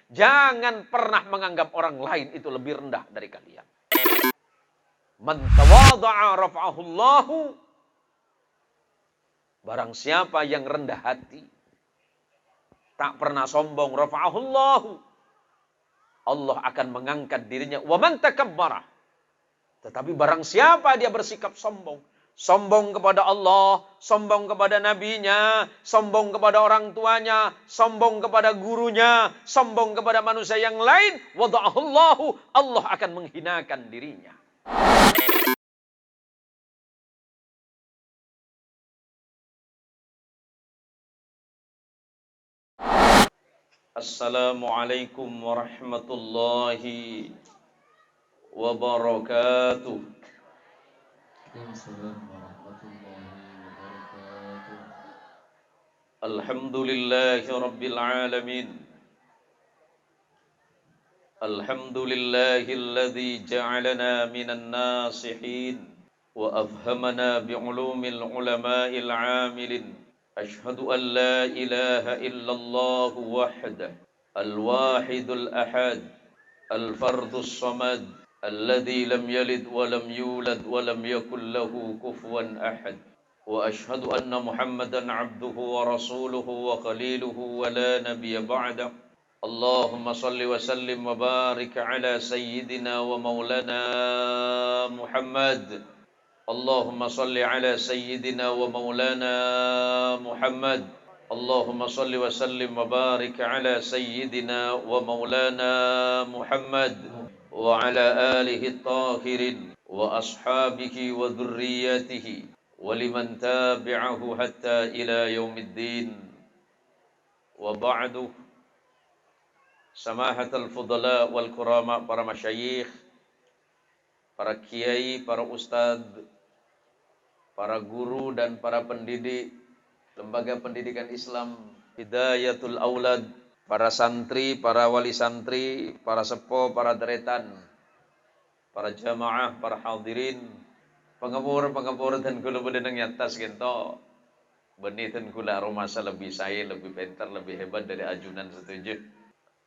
Jangan pernah menganggap orang lain itu lebih rendah dari kalian. Man tawadha'a rafa'ahullahu. Barang siapa yang rendah hati, tak pernah sombong, rafa'ahullahu. Allah akan mengangkat dirinya. Wa man takabbara. Tetapi barang siapa dia bersikap sombong, sombong kepada Allah, sombong kepada nabinya, sombong kepada orang tuanya, sombong kepada gurunya, sombong kepada manusia yang lain, wada'ahullahu, Allah akan menghinakan dirinya. Assalamualaikum warahmatullahi wabarakatuh. Alhamdulillahi rabbil alamin. Alhamdulillahilladzi ja'alana minan nasihin wa afhamana bi'ulumil ulama'il 'amilin. Ashhadu an la ilaha illallah wahdah al-wahidul ahad al-fardus samad alladzi lam yalid wa lam yulad wa lam yakul lahu kufuwan ahad. Wa ashhadu anna Muhammadan 'abduhu wa rasuluhu wa khaliluhu wa la nabiyya ba'dah. Allahumma salli wa sallim wa barik ala sayyidina wa maulana Muhammad. Allahumma salli ala sayyidina wa maulana Muhammad. Allahumma salli wa sallim wa barik ala sayyidina wa maulana Muhammad wa ala alihi at-tahirin wa ashabihi wa dhurriyyatihi wa liman tabi'ahu hatta ila yaumiddin. Wa ba'du. Samahatul fudala wal kurama, para masyayikh, para kiai, para ustadz, para guru dan para pendidik lembaga pendidikan Islam Hidayatul Aulad, para santri, para wali santri, para sepo, para deretan, para jamaah, para hadirin, pengepur dan kula bedeneng atas gento beniten kula aromasa lebih saya, lebih pintar, lebih hebat dari ajunan setuju.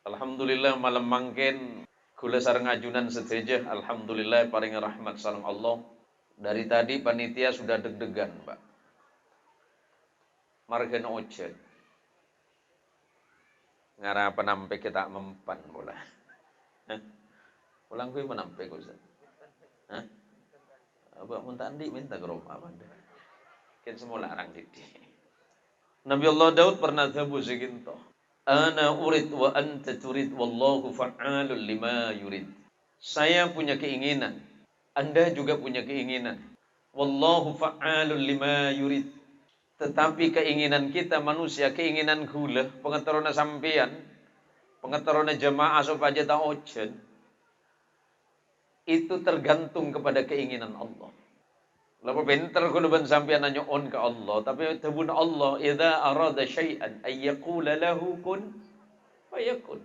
Alhamdulillah malam mangken kula sareng ajunan setuju. Alhamdulillah paring rahmat salam Allah. Dari tadi panitia sudah deg-degan, Pak. Margen ojek. Ngara penampe kita mempan pula. Pulang kuwi menampe ku Ustaz. Hah? Apa mun tandi minta ke rumah Anda. Ken semula arang didi. Nabi Allah Daud pernah tabu seginto. Ana urid wa anta turid wallahu fa'alul lima yurid. Saya punya keinginan, Anda juga punya keinginan. Wallahu fa'alul lima yurid. Tetapi keinginan kita manusia, keinginan gula, pengetarona sampean, pengetarona jamaah supaya tak ojen, itu tergantung kepada keinginan Allah. Lalu bentar kuluban sampean nanya on ke Allah, tapi tabun Allah idza arada syai'an ay yaqula lahu kun fayakun.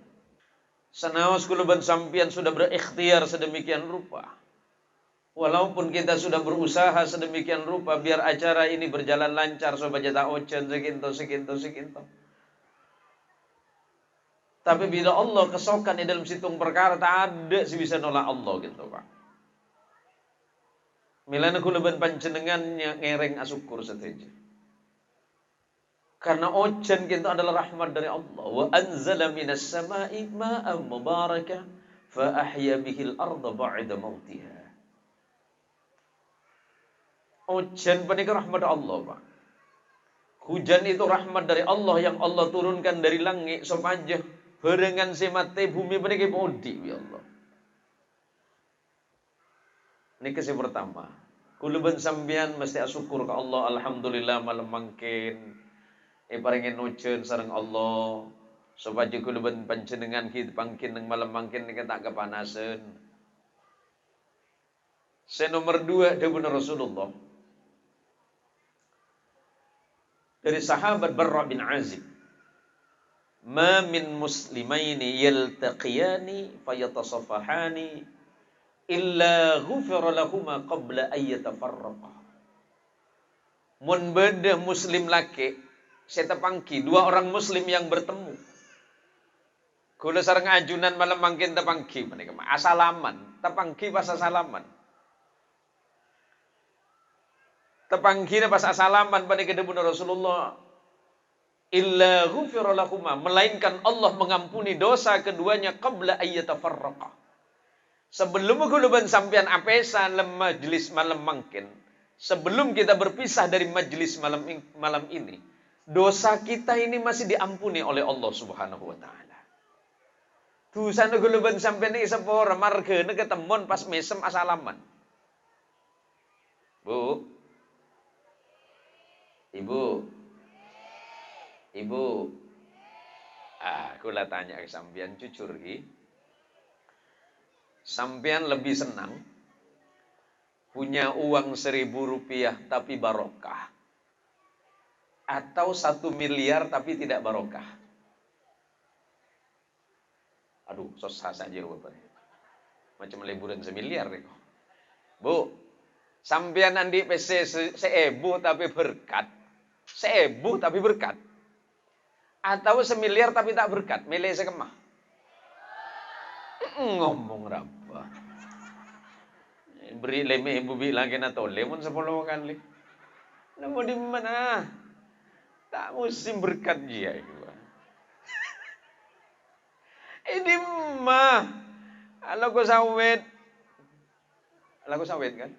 Sanaos kuluban sampean sudah berikhtiar sedemikian rupa, walaupun kita sudah berusaha sedemikian rupa biar acara ini berjalan lancar supaya tak ojen sekinto. Tapi bila Allah kesokan di dalam situng perkara, tak ada sih bisa nolak Allah gitu, Pak. Milana kuluban panjenengannya ngereng asyukur saja. Karena ojen kita adalah rahmat dari Allah. Wa anzala minas sama'i ma'an mubarakah fa ahya bihil arda ba'da mautiha. Hujan penika rahmat Allah, Pak. Hujan itu rahmat dari Allah yang Allah turunkan dari langit supaya barengan semate bumi penika podi ya Allah. Niki sing pertama. Kuluban sampean mesti asyukur ke Allah, alhamdulillah malam mangkin paringin hujan sareng Allah supaya kuluban panjenengan kita pangkin nang malam mangkin nika tak kepanasan. Nomor 2 dawuh Rasulullah dari sahabat Barra bin Azib, ma min muslimaini yaltaqiyani fayatasaffahani illa ghufira lahuma qabla an yatafarraqa. Mun beda muslim laki, saya tepangki dua orang muslim yang bertemu, Kula sareng ajunan malam mangkin tepangki menika asalaman, tepangki pas asalaman. Tepangki pas asalaman pada kedebun Rasulullah. Illa ghufira lahuma, melainkan Allah mengampuni dosa keduanya qabla ayyatafarraqa. Sebelum kuluban sampean apesa lem majlis malam mangkin, sebelum kita berpisah dari majlis malam ini, dosa kita ini masih diampuni oleh Allah Subhanahu wa taala. Tu sana kuluban sampean iki sepora margene ketemon pas mesem asalaman. Bu. Ibu. Kula tanya ke sampean jujur ki. Sampean lebih senang punya uang 1.000 rupiah tapi barokah, atau 1 miliar tapi tidak barokah? Aduh, susah saja jawabannya. Macam liburan 1 miliar nih. Bu, sampean andi PC 1.000 tapi berkat. 1.000 tapi berkat. Atau 1 miliar tapi tak berkat. Milih sekemah. Ngomong apa? Beri lemeh ibu bilang kena tole mun 10 kali. Nemu di mana? Tak musim berkat dia itu. Ini mah. Kalau kau sawit kan?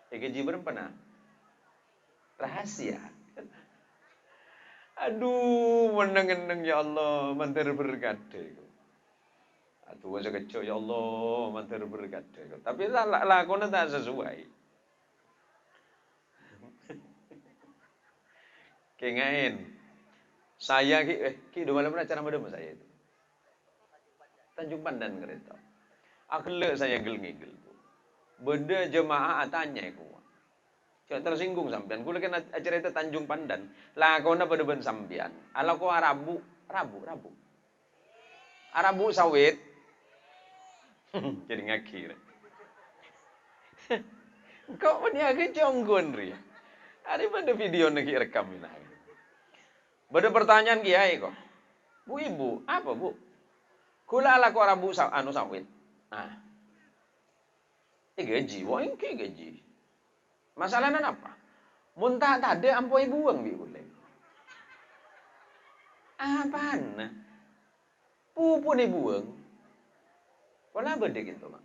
Gaji berapa nah? Rahasia. Aduh, meneng-eneng ya Allah, mantar berkat deh. Aduh, masa kecil ya Allah, mantar berkat deh. Tapi lakonnya tak sesuai. Kengain. Saya ki dua malam acara madem saya itu. Tanjung Pandan kereta. Akhlak saya gel-ngigel. Beda jemaah tanya aku. Cak tersinggung sampean. Kula kan acara itu Tanjung Pandan. Lakona pada ben sampean. Ala ko Rabu. Arabu sawit. Jadi ngakir. Kok meniaga jonggon ria. Ada pada video nak rekam ini. Bada pertanyaan kiai kok. Bu ibu, apa bu? Kula ala ko Arabu sawit. Nah. Gaji, wah ini gaji. Masalahnya apa? Muntah tadi ampoi buang bi boleh. Apaan? Pupu ni buang. Wala bede gitu mak.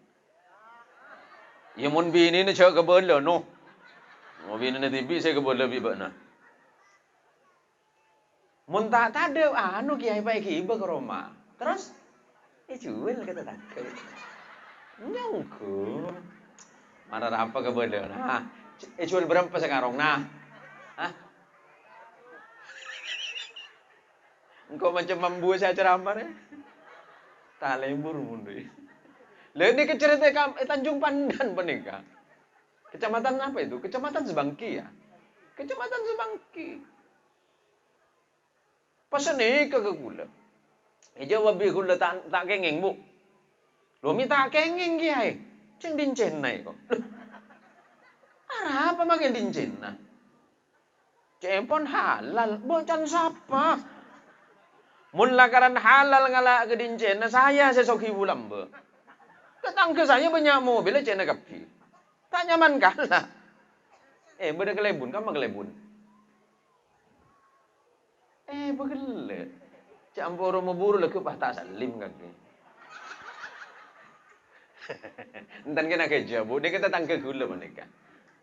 Ya mun bini ni cak kebela no. Mau bini ni tibi saya kebela bi bakna. Muntah tadi kiai baik iba ke Roma. Terus jual kata tak. Nyangku. Mana apa kebela nah. Jual berapa sekarang nah? Hah? Engkau macam membuat saya ceramah ya? Tak lembur mundur. Lalu ini cerita Tanjung Pandan penikah. Kecamatan apa itu? Kecamatan Sebangki ya? Kecamatan Sebangki. Pasal ni ke gula. Jawab gula tak kengeng bu. Lo minta kengeng kiai. Ceng dincen naik kok. Apa makin dincen nah? Cepon halal. Bocan siapa? Mun lakaran halal ngala ke dincen nah saya sesoki bulan be. Datang ke saya banyak mobil cina kapi. Tak nyaman kalah. Beda kelebun, kamu kelebun. Begele. Campur mau buru lagi tak salim kaki. Entar kena kerja bu, dia kita tangke gula menikah.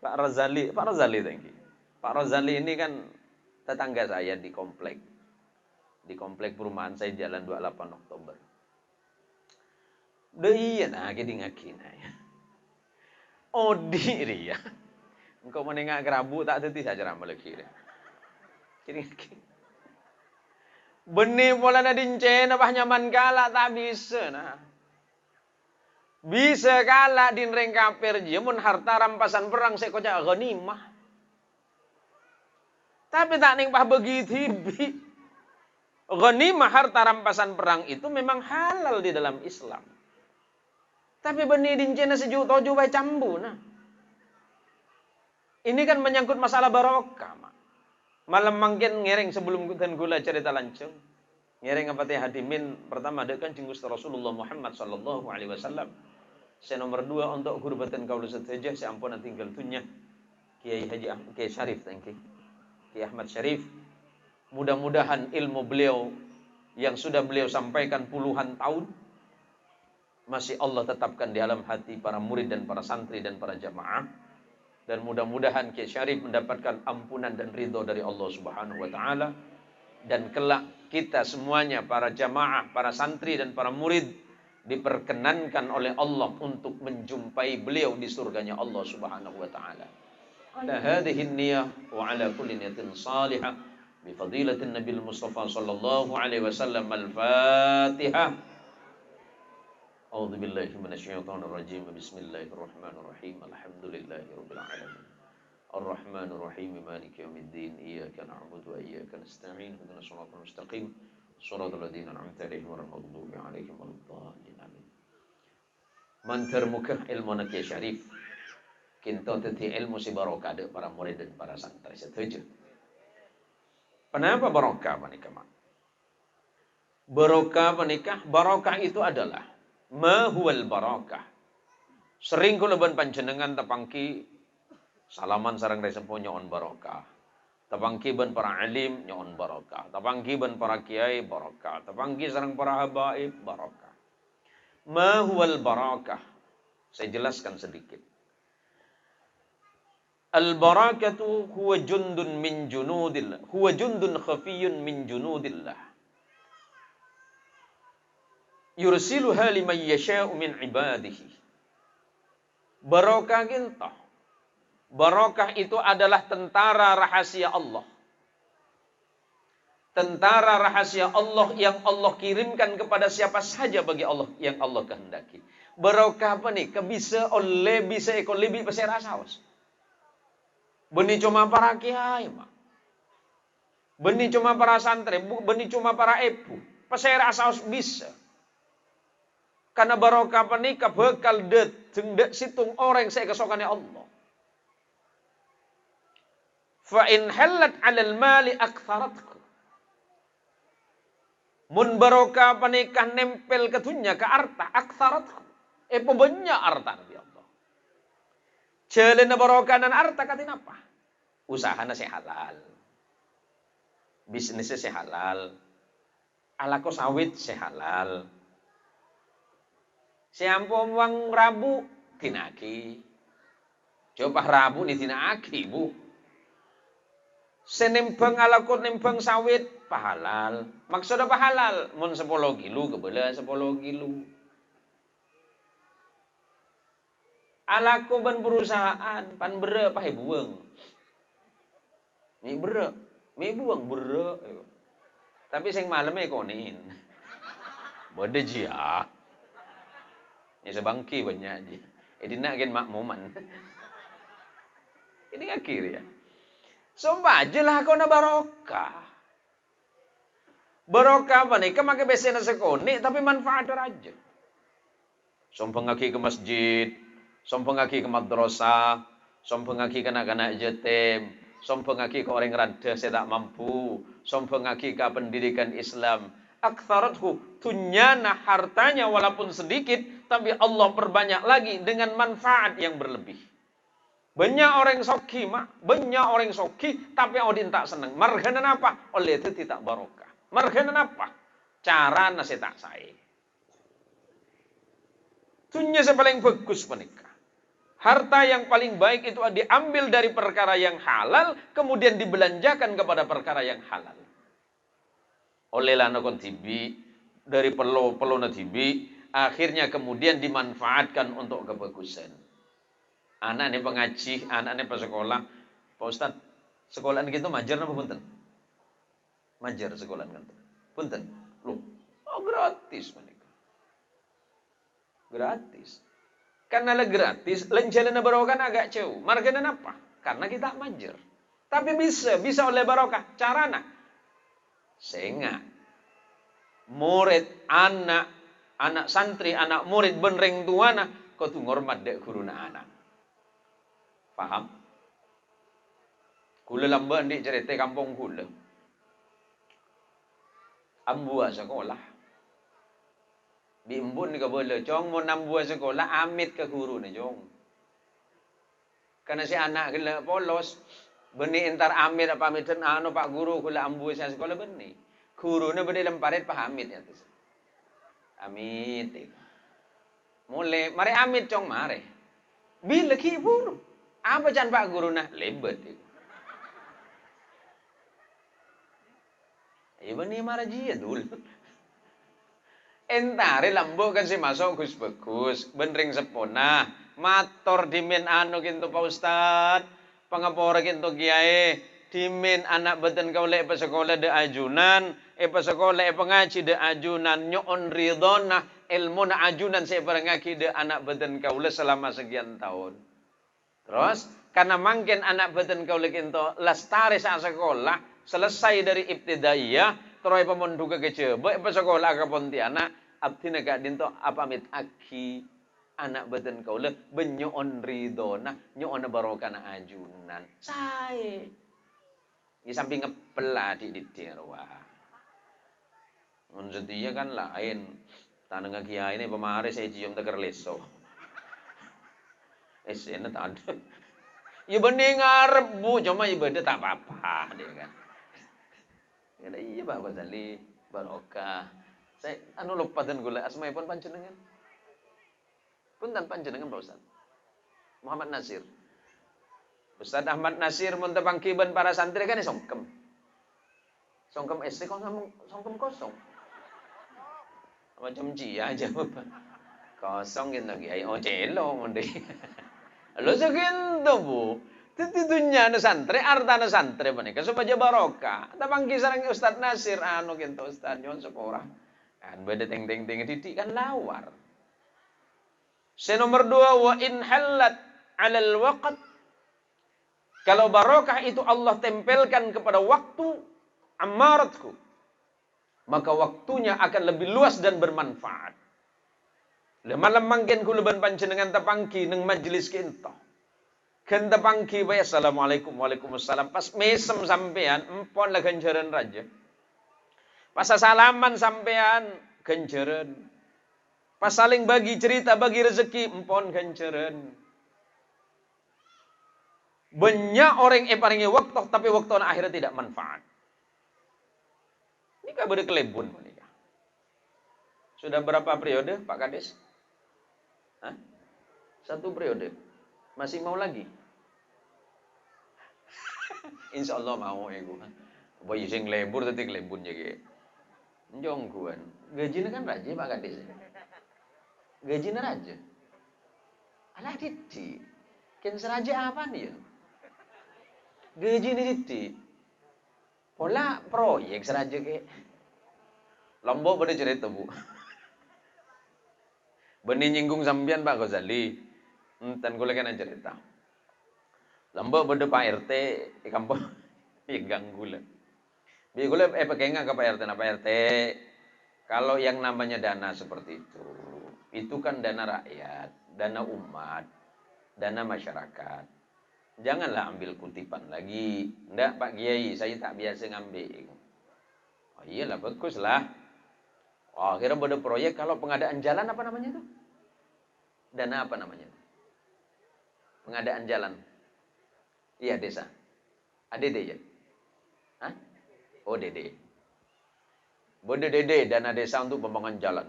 Pak Razali tangki. Pak Razali ini kan tetangga saya di komplek perumahan saya Jalan 28 Oktober. Iya nah ngaki ya. Odi ya. Engkau menengah kerabu tak teti saja ramal lagi. Jadi benih pola na dincen apa nyaman kala tak bisa nah. Bisa kala din reng kafir je mun harta rampasan perang saya kocak ghanimah. Tapi tak ning pah begitu bi. Ghanimah harta rampasan perang itu memang halal di dalam Islam. Tapi benih dincen sejuta juga cambu nah. Ini kan menyangkut masalah barokah. Malam mangkin ngereng sebelum dan gula cerita lancung. Ngereng ngapati hadimin pertama dekan jeung Gusti Rasulullah Muhammad sallallahu alaihi wasallam. Saya nomor 2 untuk gurbatan kaula sedaya saya ampun tinggal tunya Kiai Kiai Syarif tangki. Kiai Ahmad Syarif. Mudah-mudahan ilmu beliau yang sudah beliau sampaikan puluhan tahun masih Allah tetapkan di dalam hati para murid dan para santri dan para jamaah. Dan mudah-mudahan Kiai Syarif mendapatkan ampunan dan ridho dari Allah Subhanahu wa taala. Dan kelak kita semuanya, para jamaah, para santri dan para murid, diperkenankan oleh Allah untuk menjumpai beliau di surganya Allah Subhanahu wa taala. Ala hadhihi niyah wa ala kulli niyatin salihah bi fadilatin Nabil Mustafa sallallahu alaihi wasallam. Al-Fatihah. A'udzu billahi minasyaitonir rajim. Bismillahirrahmanirrahim. Alhamdulillahirabbil alamin. Ar-Rahmanir Rahim. Maliki yaumiddin. Iyyaka na'budu wa iyyaka nasta'in. Ihdinas siratal mustaqim. Shiratal ladzina an'amta 'alaihim ghairil maghdubi 'alaihim waladdallin. Amin. Mantar muka ilmu Kiai Syarif. Kinto teti ilmu si barokah de para murid dan para santri setuju. Kenapa barokah menikah? Barokah menikah, barokah itu adalah ma huwal barakah. Sering kula ban panjenengan tapangki salaman sareng resempo nyoon barokah. Tapangki ban para alim nyoon barokah. Tapangki ban para kiai barokah. Tapangki sareng para habaib barokah. Ma huwal barakah. Saya jelaskan sedikit. Al-barakatu huwa jundun min junudillah. Huwa jundun khafiyun min junudillah. Yursiluha liman yasha'u min ibadihi. Barokah gintah. Barokah itu adalah tentara rahasia Allah. Tentara rahasia Allah yang Allah kirimkan kepada siapa saja bagi Allah yang Allah kehendaki. Barokah apa nih? Bisa oleh bisa ekor lebih pasir asawas. Benih cuma para kiai, mak. Benih cuma para santri, benih cuma para epu. Pasir asawas bisa. Karena barokah apa nih? Bekal det situng orang saya kesokannya Allah. Fa in halat 'alal mali aktharatku. Mun barokah panikah nempel ke dunya ke harta aktharatku. Banyak harta Nabi Allah. Celena barokah dan harta katin apa? Usahana saya halal. Bisnisnya saya halal. Alako sawit saya halal. Siampo uang Rabu tinaki. Coba Rabu ni tinaki, Bu. Senempeng alakot nempeng sawit pahalal. Maksudnya pahalal. Mun 10 kilo kebelah 10 kilo. Alako ban perusahaan pan bere pahe bueng. Mi bere, mi bueng bere. Tapi sing maleme konin. Bode jia. Ya sebangki banyak aja. Dina gen makmuman. Ini akhir ya. Sumpah jelah kau na barokah. Barokah apa nih? Kemakai besena sekoni, tapi manfaat aja. Sumpah ngaki ke masjid, sumpah ngaki ke madrasah, sumpah ngaki ke anak-anak yatim, sumpah ngaki ke orang rada saya tak mampu, sumpah ngaki ke pendidikan Islam. Aktsarathu tunyana hartanya walaupun sedikit, tapi Allah perbanyak lagi dengan manfaat yang berlebih. Banyak orang soki, mak. Banyak orang soki, tapi Odin tak senang. Marganan apa? Oleh itu tidak barokah. Marganan apa? Cara nasi tak saya. Tunya paling bagus menikah. Harta yang paling baik itu diambil dari perkara yang halal, kemudian dibelanjakan kepada perkara yang halal. Oleh lana kontibi, dari perlu na tibi, akhirnya kemudian dimanfaatkan untuk kebagusan. Anak ini pengaji, anak ini pesekolah. Pak Ustaz, sekolahan gitu majar apa punten? Majar sekolahan gitu. Punten. Loh, oh gratis menikah. Gratis. Karena lah gratis, lenjalan barokah agak jauh. Marganan apa? Karena kita majar. Tapi bisa oleh barokah. Carana. Sehingga murid, anak santri, anak murid benreng tuana, kau tu ngormat dek guruna anak. Paham? Kula lamban di cerita kampung kula. ambua sekolah. Bimbun ka boleh, cong mau nambua sekolah, amit ke guru nih cong. Karena si anak kena polos, benih entar amit apa amit anu pak guru kula ambua saya sekolah benih. Guru nih benih lemparit pak amit ya tuh. Amit. Mulai, mari amit cong mari. Bila ki buru. Apa can pak guru nah lebet. Iba ni marah jia dulu. Entare lambo kan si masuk gus bagus, benring sepona, mator dimin anu kintu Pak Ustad, pangapora kintu kiai, dimin anak beten kaula pa sekolah de ajunan, pa sekolah pengaji de ajunan, nyoon ridona, ilmu na ajunan saya parangaki de anak beten kaula selama sekian tahun. Terus, karena mungkin anak beten kaula kintu lestari sa sekolah, selesai dari ibtidaiyah, terus pemonduga kecebek, pa sekolah ke Pontianak, abdi naga dinto apamit aki anak beten kaula benyoon ridona nyoon barokah na ajunan sae di samping ngepela di dirwa mun setia kan lain tanang kiai ini pemare saya cium teker leso esena tanda ya bening ngarep bu cuma ibadah tak apa-apa dia kan kata iya Pak Ghazali barokah saya anu lupa dan gula asma pun panjenengan. Punten panjenengan Pak Ustaz. Muhammad Nasir. Ustaz Ahmad Nasir mun tepangkiban para santri kan songkem. Songkem SD kok ngomong songkem kosong. Macam cia aja Bapak. Kosong gitu kiai oh celo ngonde. Lo segitu Bu. Tentunya na santri arta na santri menika supaya barokah. Tepangki sareng Ustaz Nasir anu kintu Ustaz nyon sekolah. Kan beda ting-ting-ting didik kan lawar. Nomor 2 wa in halat 'alal waqt. Kalau barokah itu Allah tempelkan kepada waktu amaratku, maka waktunya akan lebih luas dan bermanfaat. Malam mangken kula ban panjenengan tepangki nang majelis kinto. Kan tepangki bae assalamualaikum waalaikumsalam pas mesem sampean empon lah ganjaran raja. Pas salaman sampean ganjaran. Pas saling bagi cerita, bagi rezeki, empon ganjaran. Banyak orang paringi waktu, tapi waktu akhirnya tidak manfaat. Ini kabar kelebun. Sudah berapa periode Pak Kades? Hah? 1 periode. Masih mau lagi? Insya Allah mau ya gue. Bayi sing lembur tadi kelebun jadi. Jongguan. Gajinya kan raja Pak Kades. Gajinya raja. Alah diti. Kan seraja apa nih ya? Gajinya diti. Pola proyek seraja ke. Lombok pada cerita Bu. Benih nyinggung sampean Pak Ghazali. Enten kula kena cerita. Lombok pada Pak RT di kampung. Ya ganggu lah. Bi kula pakai ke Pak RT, Pak RT. Kalau yang namanya dana seperti itu kan dana rakyat, dana umat, dana masyarakat. Janganlah ambil kutipan lagi. Ndak Pak Kiai, saya tak biasa ngambil. Oh iyalah bagus lah. Oh, akhirnya pada proyek kalau pengadaan jalan apa namanya itu? Dana apa namanya? Pengadaan jalan. Iya desa. ADD ya? Hah? Oh DD. Bode DD dana desa untuk pembangunan jalan.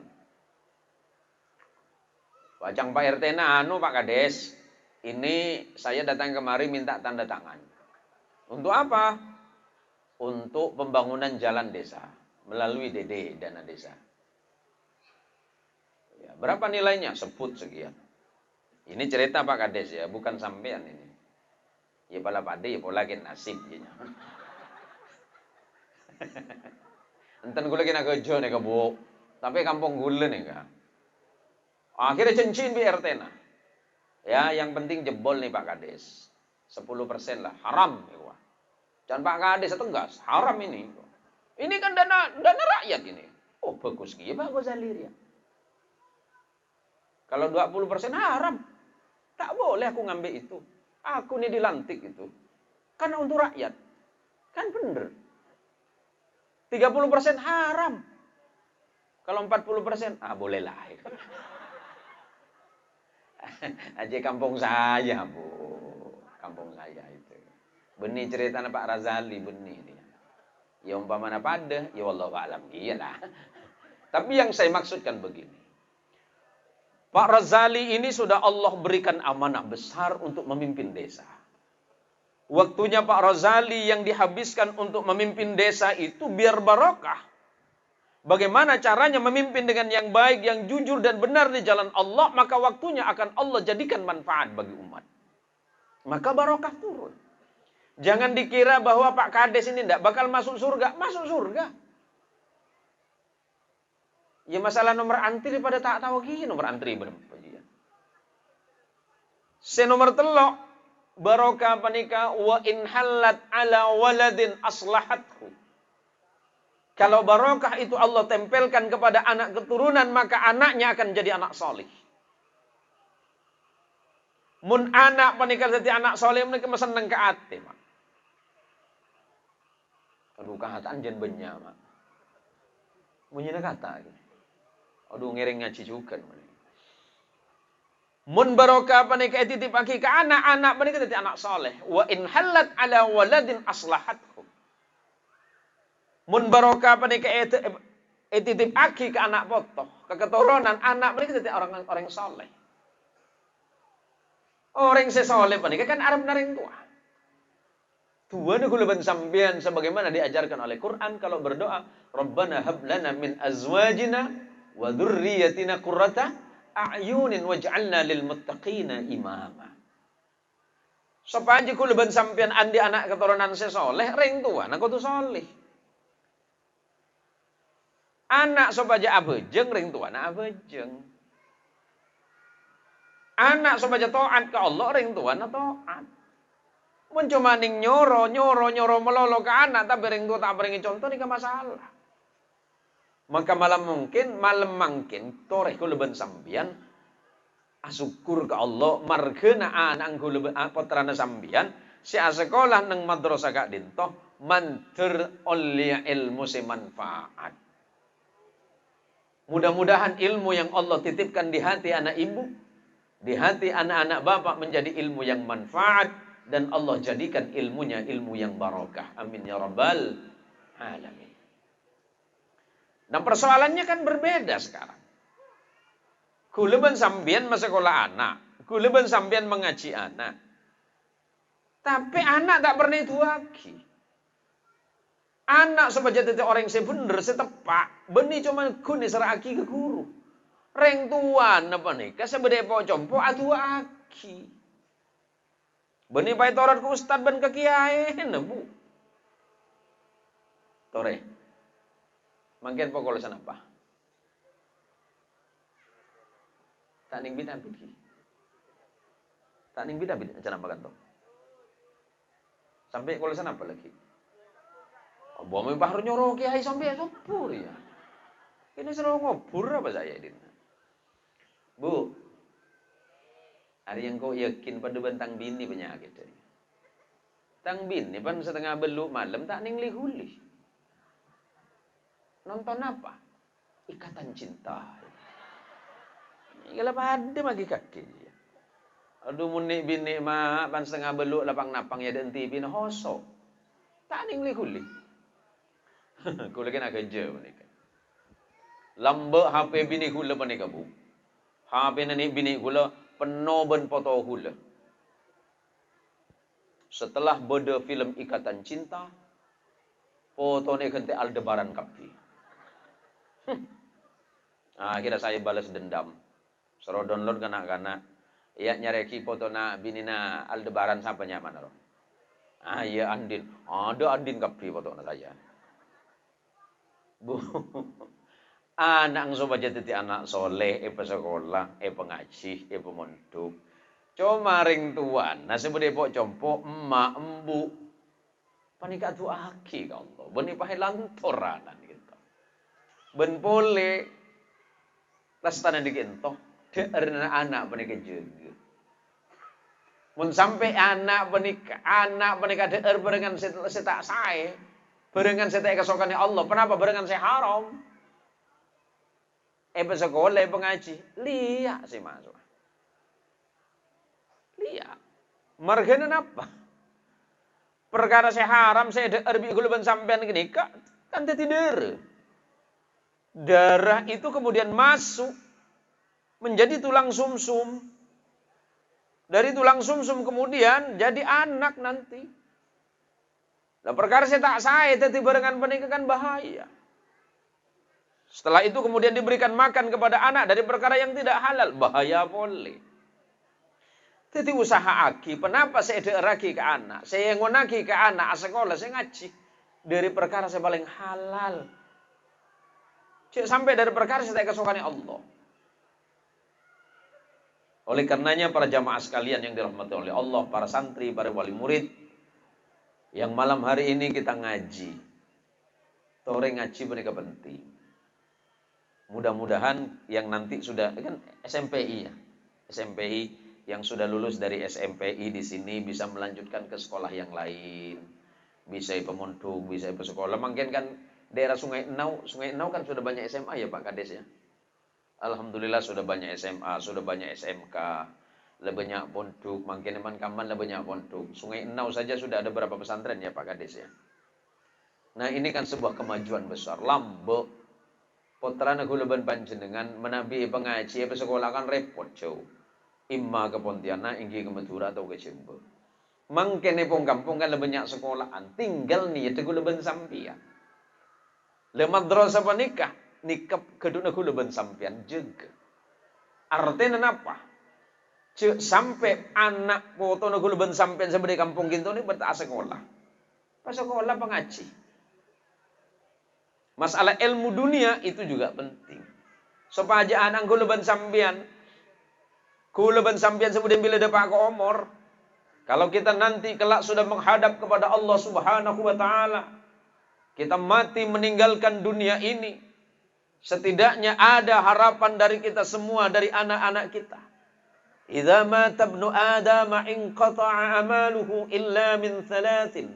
Wajang Pak RT anu Pak Kades. Ini saya datang kemari minta tanda tangan. Untuk apa? Untuk pembangunan jalan desa melalui DD dana desa. Ya, berapa nilainya? Sebut sekian. Ini cerita Pak Kades ya, bukan sampean ini. Ya pala pade ya pola kin nasib gitu. Enten gula kena kerja nih Bu. Tapi kampung gula nih kak. Akhirnya cincin BRT nah. Ya, yang penting jebol nih Pak Kades. 10% lah, haram ya. Jangan Pak Kades tegas, haram ini. Ini kan dana rakyat ini. Oh, bagus gitu Pak Ghazali ya. Kalau 20% haram. Tak boleh aku ngambil itu. Aku ini dilantik itu. Karena untuk rakyat. Kan bener. 30% haram. Kalau 40%, bolehlah. Aja kampung saya, Bu. Kampung saya itu. Benih cerita Pak Razali, benih dia. Ya umpamana pada, ya wallahu a'lam, iyalah. Tapi yang saya maksudkan begini. Pak Razali ini sudah Allah berikan amanah besar untuk memimpin desa. Waktunya Pak Razali yang dihabiskan untuk memimpin desa itu biar barokah. Bagaimana caranya memimpin dengan yang baik, yang jujur dan benar di jalan Allah, maka waktunya akan Allah jadikan manfaat bagi umat. Maka barokah turun. Jangan dikira bahwa Pak Kades ini tidak bakal masuk surga. Masuk surga. Ya masalah nomor antri pada tak tahu gini nomor antri berapa. Nomor telok barokah panika wa in halat ala waladin aslahathu. Kalau barokah itu Allah tempelkan kepada anak keturunan, maka anaknya akan jadi anak soleh. Mun anak panika jadi anak soleh, mereka seneng ke ate, mak. Aduh kahataan jen benya, mak. Munyina kata. Aduh ngereng ngaji juga. Mun barokah panika titip aki ke anak panika jadi anak soleh. Wa in halat ala waladin aslahathu. Mun barokah panika titip aki ke anak botoh, ke keturunan anak mereka jadi orang soleh. Orang sesoleh panika kan Arab naring tua. Tua ni kulaban sambian sebagaimana diajarkan oleh Quran kalau berdoa, Rabbana hab lana min azwajina wa dzurriyyatina qurrata a'yunin waj'alna lil muttaqina imama. Supaya kulaban sambian andi anak keturunan sesoleh ring tua, nak kudu soleh. Anak sobaja abejeng ring tua na abejeng. Anak sobaja taat ke Allah ring tua na taat. Mun cuma ning nyoro melolo ke anak tapi ring tua tak beringi contoh ni ke masalah. Maka malam mungkin toreh ku leben sambian asyukur ke Allah margena anak ku leben putrana sambian si sekolah nang madrasah gak dintoh manter oleh ilmu si manfaat. Mudah-mudahan ilmu yang Allah titipkan di hati anak ibu, di hati anak-anak bapak menjadi ilmu yang manfaat dan Allah jadikan ilmunya ilmu yang barakah. Amin ya rabbal alamin. Nah persoalannya kan berbeda sekarang. Kuleban sambian masekolah anak, kuleban sambian mengaji anak. Tapi anak tak pernah itu lagi. Anak sebagai titik orang yang bener, setepak. Benih cuma kuni seraki ke guru. Reng tuan apa nih? Kasebede po compo atu aki. Benih pai torat ke ustad ben ke kiai nebu. Tore. Mangken pokok sana apa? Tak ning bidang bidki. Tak ning bidang aja nama kanto. Sampai kalau sana apa lagi? Bawa bahar nyoro kiai sampai subur ya. Ini seru ngobur apa saya ini? Bu, ada yang kau yakin pada bentang bini penyakit ini? Tang bini pan setengah beluk malam tak ning lihuli. Nonton apa? Ikatan Cinta. Kalau pada magi kaki. Aduh munik bini mah pan setengah beluk lapang napang ya dan TV hoso. Tak ning lihuli. Kau lagi nak kerja menikah. Lambak HP bini hula menikah bu. HP nani bini hula penuh ben foto hula. Setelah beda film Ikatan Cinta, foto ni kente Aldebaran kapi. Akhirnya saya balas dendam. Suruh download kanak-kanak. Ya nyareki foto na bini na Aldebaran sampai nyaman loh. Ya Andin. Ada Andin kapi foto na saya. Bu, anak yang sobat jadi anak soleh, sekolah, pengaji, pemondok. Cuma ring tuan, nasi bede pok compo, emak, embu. Panika tu aki ka Allah. Beni pahe lantoranan gitu. Ben pole lastana digentoh, deurna anak panika jeug. Mun sampai anak panika deur barengan setak sae. Barengan saya tak kesokannya Allah. Kenapa? Barengan saya haram. sekolah pengaji, liak sih masuk. Liak. Margana apa? Perkara saya haram, saya erbi guluban sampean gini, kan tidur. Darah itu kemudian masuk menjadi tulang sumsum. Dari tulang sumsum kemudian jadi anak nanti. Nah, perkara saya tak saya tadi barengan pernikahan bahaya. Setelah itu kemudian diberikan makan kepada anak dari perkara yang tidak halal, bahaya boleh. Jadi usaha aki, kenapa saya deraki ke anak? Saya ngonaki ke anak sekolah, saya ngaji. Dari perkara saya paling halal. Sampai dari perkara saya tak kesukaan Allah. Oleh karenanya para jamaah sekalian yang dirahmati oleh Allah, para santri, para wali murid, yang malam hari ini kita ngaji. Tore ngaji mereka penting. Mudah-mudahan yang nanti sudah, kan SMPI ya. SMPI yang sudah lulus dari SMPI di sini bisa melanjutkan ke sekolah yang lain. Bisa pemondok, bisa sekolah. Mungkin kan daerah Sungai Enau kan sudah banyak SMA ya Pak Kades ya. Alhamdulillah sudah banyak SMA, sudah banyak SMK, lebih banyak pondok, makin kaman lebih banyak pondok. Sungai Enau saja sudah ada berapa pesantren ya Pak Kades ya. Nah ini kan sebuah kemajuan besar. Lombok, putrana kulaban panjenengan menabi pengaji sekolah kan repot jauh. Imma ke Pontianak, inggi ke Madura atau ke Jember. Mangkene pong kampung kan lebih banyak sekolahan. Tinggal nih itu kulaban sampian. Le madrasah panikah nikah kedua kulaban sampian juga. Artinya apa? Sampai anak foto kulaban sampian sebagai kampung gitu nih bertak sekolah. Pas sekolah pengaji. Masalah ilmu dunia itu juga penting. Supaya anak kulaban sampian kulaban sampian kemudian bila dapat ke umur. Kalau kita nanti kelak sudah menghadap kepada Allah Subhanahu wa taala, kita mati meninggalkan dunia ini, setidaknya ada harapan dari kita semua, dari anak-anak kita. Idza mata ibnu Adam inqata'a amaluhu illa min thalathin.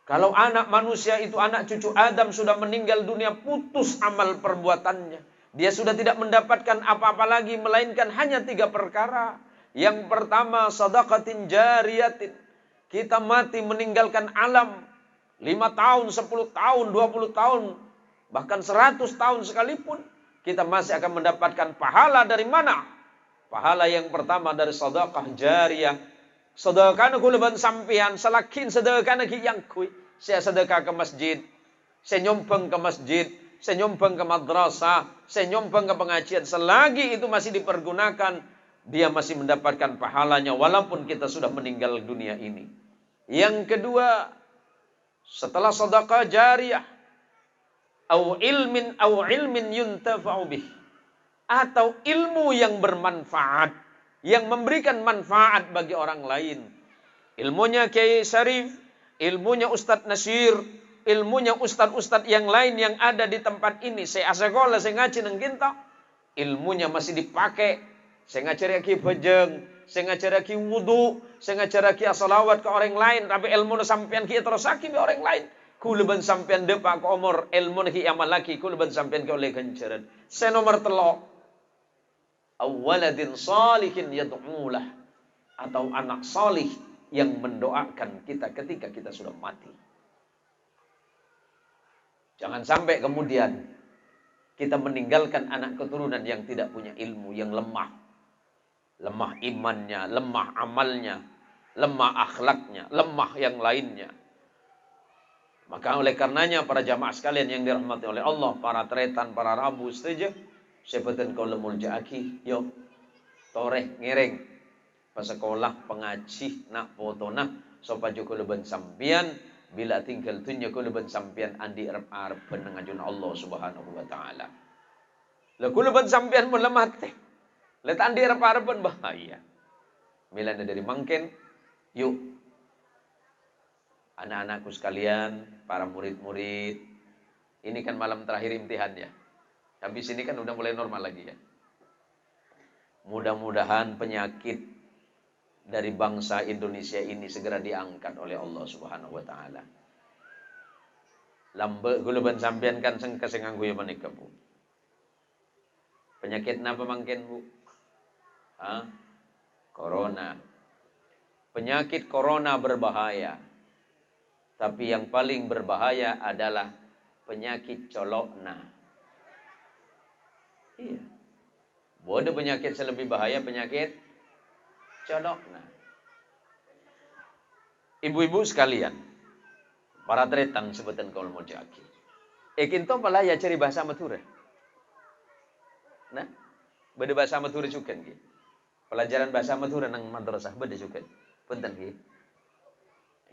Kalau anak manusia itu, anak cucu Adam sudah meninggal dunia, putus amal perbuatannya. Dia sudah tidak mendapatkan apa-apa lagi, melainkan hanya 3 perkara. Yang pertama, sadaqatin jariyatin. Kita mati meninggalkan alam. 5 tahun, 10 tahun, 20 tahun, bahkan 100 tahun sekalipun. Kita masih akan mendapatkan pahala dari mana? Pahala yang pertama dari sadaqah jariyah. Sedekah kulaban sampian, selakin sedekah yang kui. Saya sedekah ke masjid, saya nyumbang ke masjid, saya nyumbang ke madrasah, saya nyumbang ke pengajian. Selagi itu masih dipergunakan, dia masih mendapatkan pahalanya walaupun kita sudah meninggal dunia ini. Yang kedua, setelah sedekah jariyah, au ilmin yuntafa'u bih, atau ilmu yang bermanfaat, yang memberikan manfaat bagi orang lain. Ilmunya Kiai Syarif, ilmunya Ustadz Nasir, ilmunya ustadz-ustadz yang lain yang ada di tempat ini. Saya sekolah, saya ngaji nang kita, ilmunya masih dipakai. Saya ngajari lagi bajeng, saya ngajari lagi wudu, saya ngajari lagi salawat ke orang lain. Tapi ilmu sampean kita terus lagi ke orang lain. Kulaban sampean depak ke umur, ilmu ki amal lagi, kulaban sampean ke oleh ganjaran. Saya nomor 3. Awaladin salihin yad'ulah, atau anak salih yang mendoakan kita ketika kita sudah mati. Jangan sampai kemudian kita meninggalkan anak keturunan yang tidak punya ilmu, yang lemah. Lemah imannya, lemah amalnya, lemah akhlaknya, lemah yang lainnya. Maka oleh karenanya para jamaah sekalian yang dirahmati oleh Allah, para tretan, para rabu setuju, sebutan kau lemul jaki, yuk, toreh, ngiring, pasekolah, pengaji, nak foto nah, sopa joko leben sampian, bila tinggal tunjuk kuluban sampian andi arep-arep penengajun Allah Subhanahu wa taala. Lah kuluban sampian mula mati. Let andi arep-arep bahaya. Milana dari mangken, yuk anak-anakku sekalian, para murid-murid. Ini kan malam terakhir imtihan ya. Habis ini kan udah mulai normal lagi ya. Mudah-mudahan penyakit dari bangsa Indonesia ini segera diangkat oleh Allah Subhanahu wa taala. Lambe guluban sampean kan seng kasenganggu ya menika Bu. Penyakit napa mangken, Bu? Corona. Penyakit corona berbahaya. Tapi yang paling berbahaya adalah penyakit colokna. Iya. Bodoh penyakit selebih bahaya penyakit colokna. Ibu-ibu sekalian, para tretan sebutan kaul mojaki. Kinto pala ya cari bahasa Madura. Nah, beda bahasa Madura juga nggih. Pelajaran bahasa Madura nang madrasah beda juga. Punten nggih.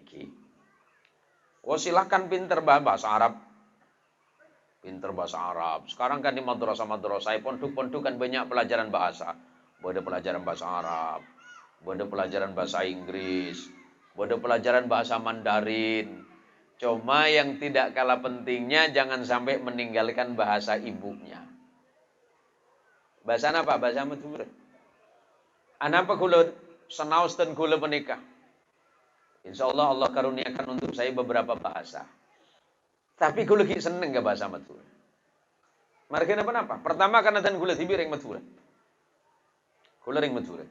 Iki. Silakan pinter bahasa Arab. Pinter bahasa Arab. Sekarang kan di madrasah-madrasah pondok-pondok kan banyak pelajaran bahasa. Beda pelajaran bahasa Arab, beda pelajaran bahasa Inggris, beda pelajaran bahasa Mandarin. Cuma yang tidak kalah pentingnya jangan sampai meninggalkan bahasa ibunya. Bahasa apa? Bahasa Madura. Anapa kula senaos ten kula menikah. Insyaallah Allah karuniakan untuk saya beberapa bahasa. Tapi kula ki seneng ke bahasa Madura. Marga napa-napa? Pertama karena dan kula tibi ring Madura. Kula ring Madura.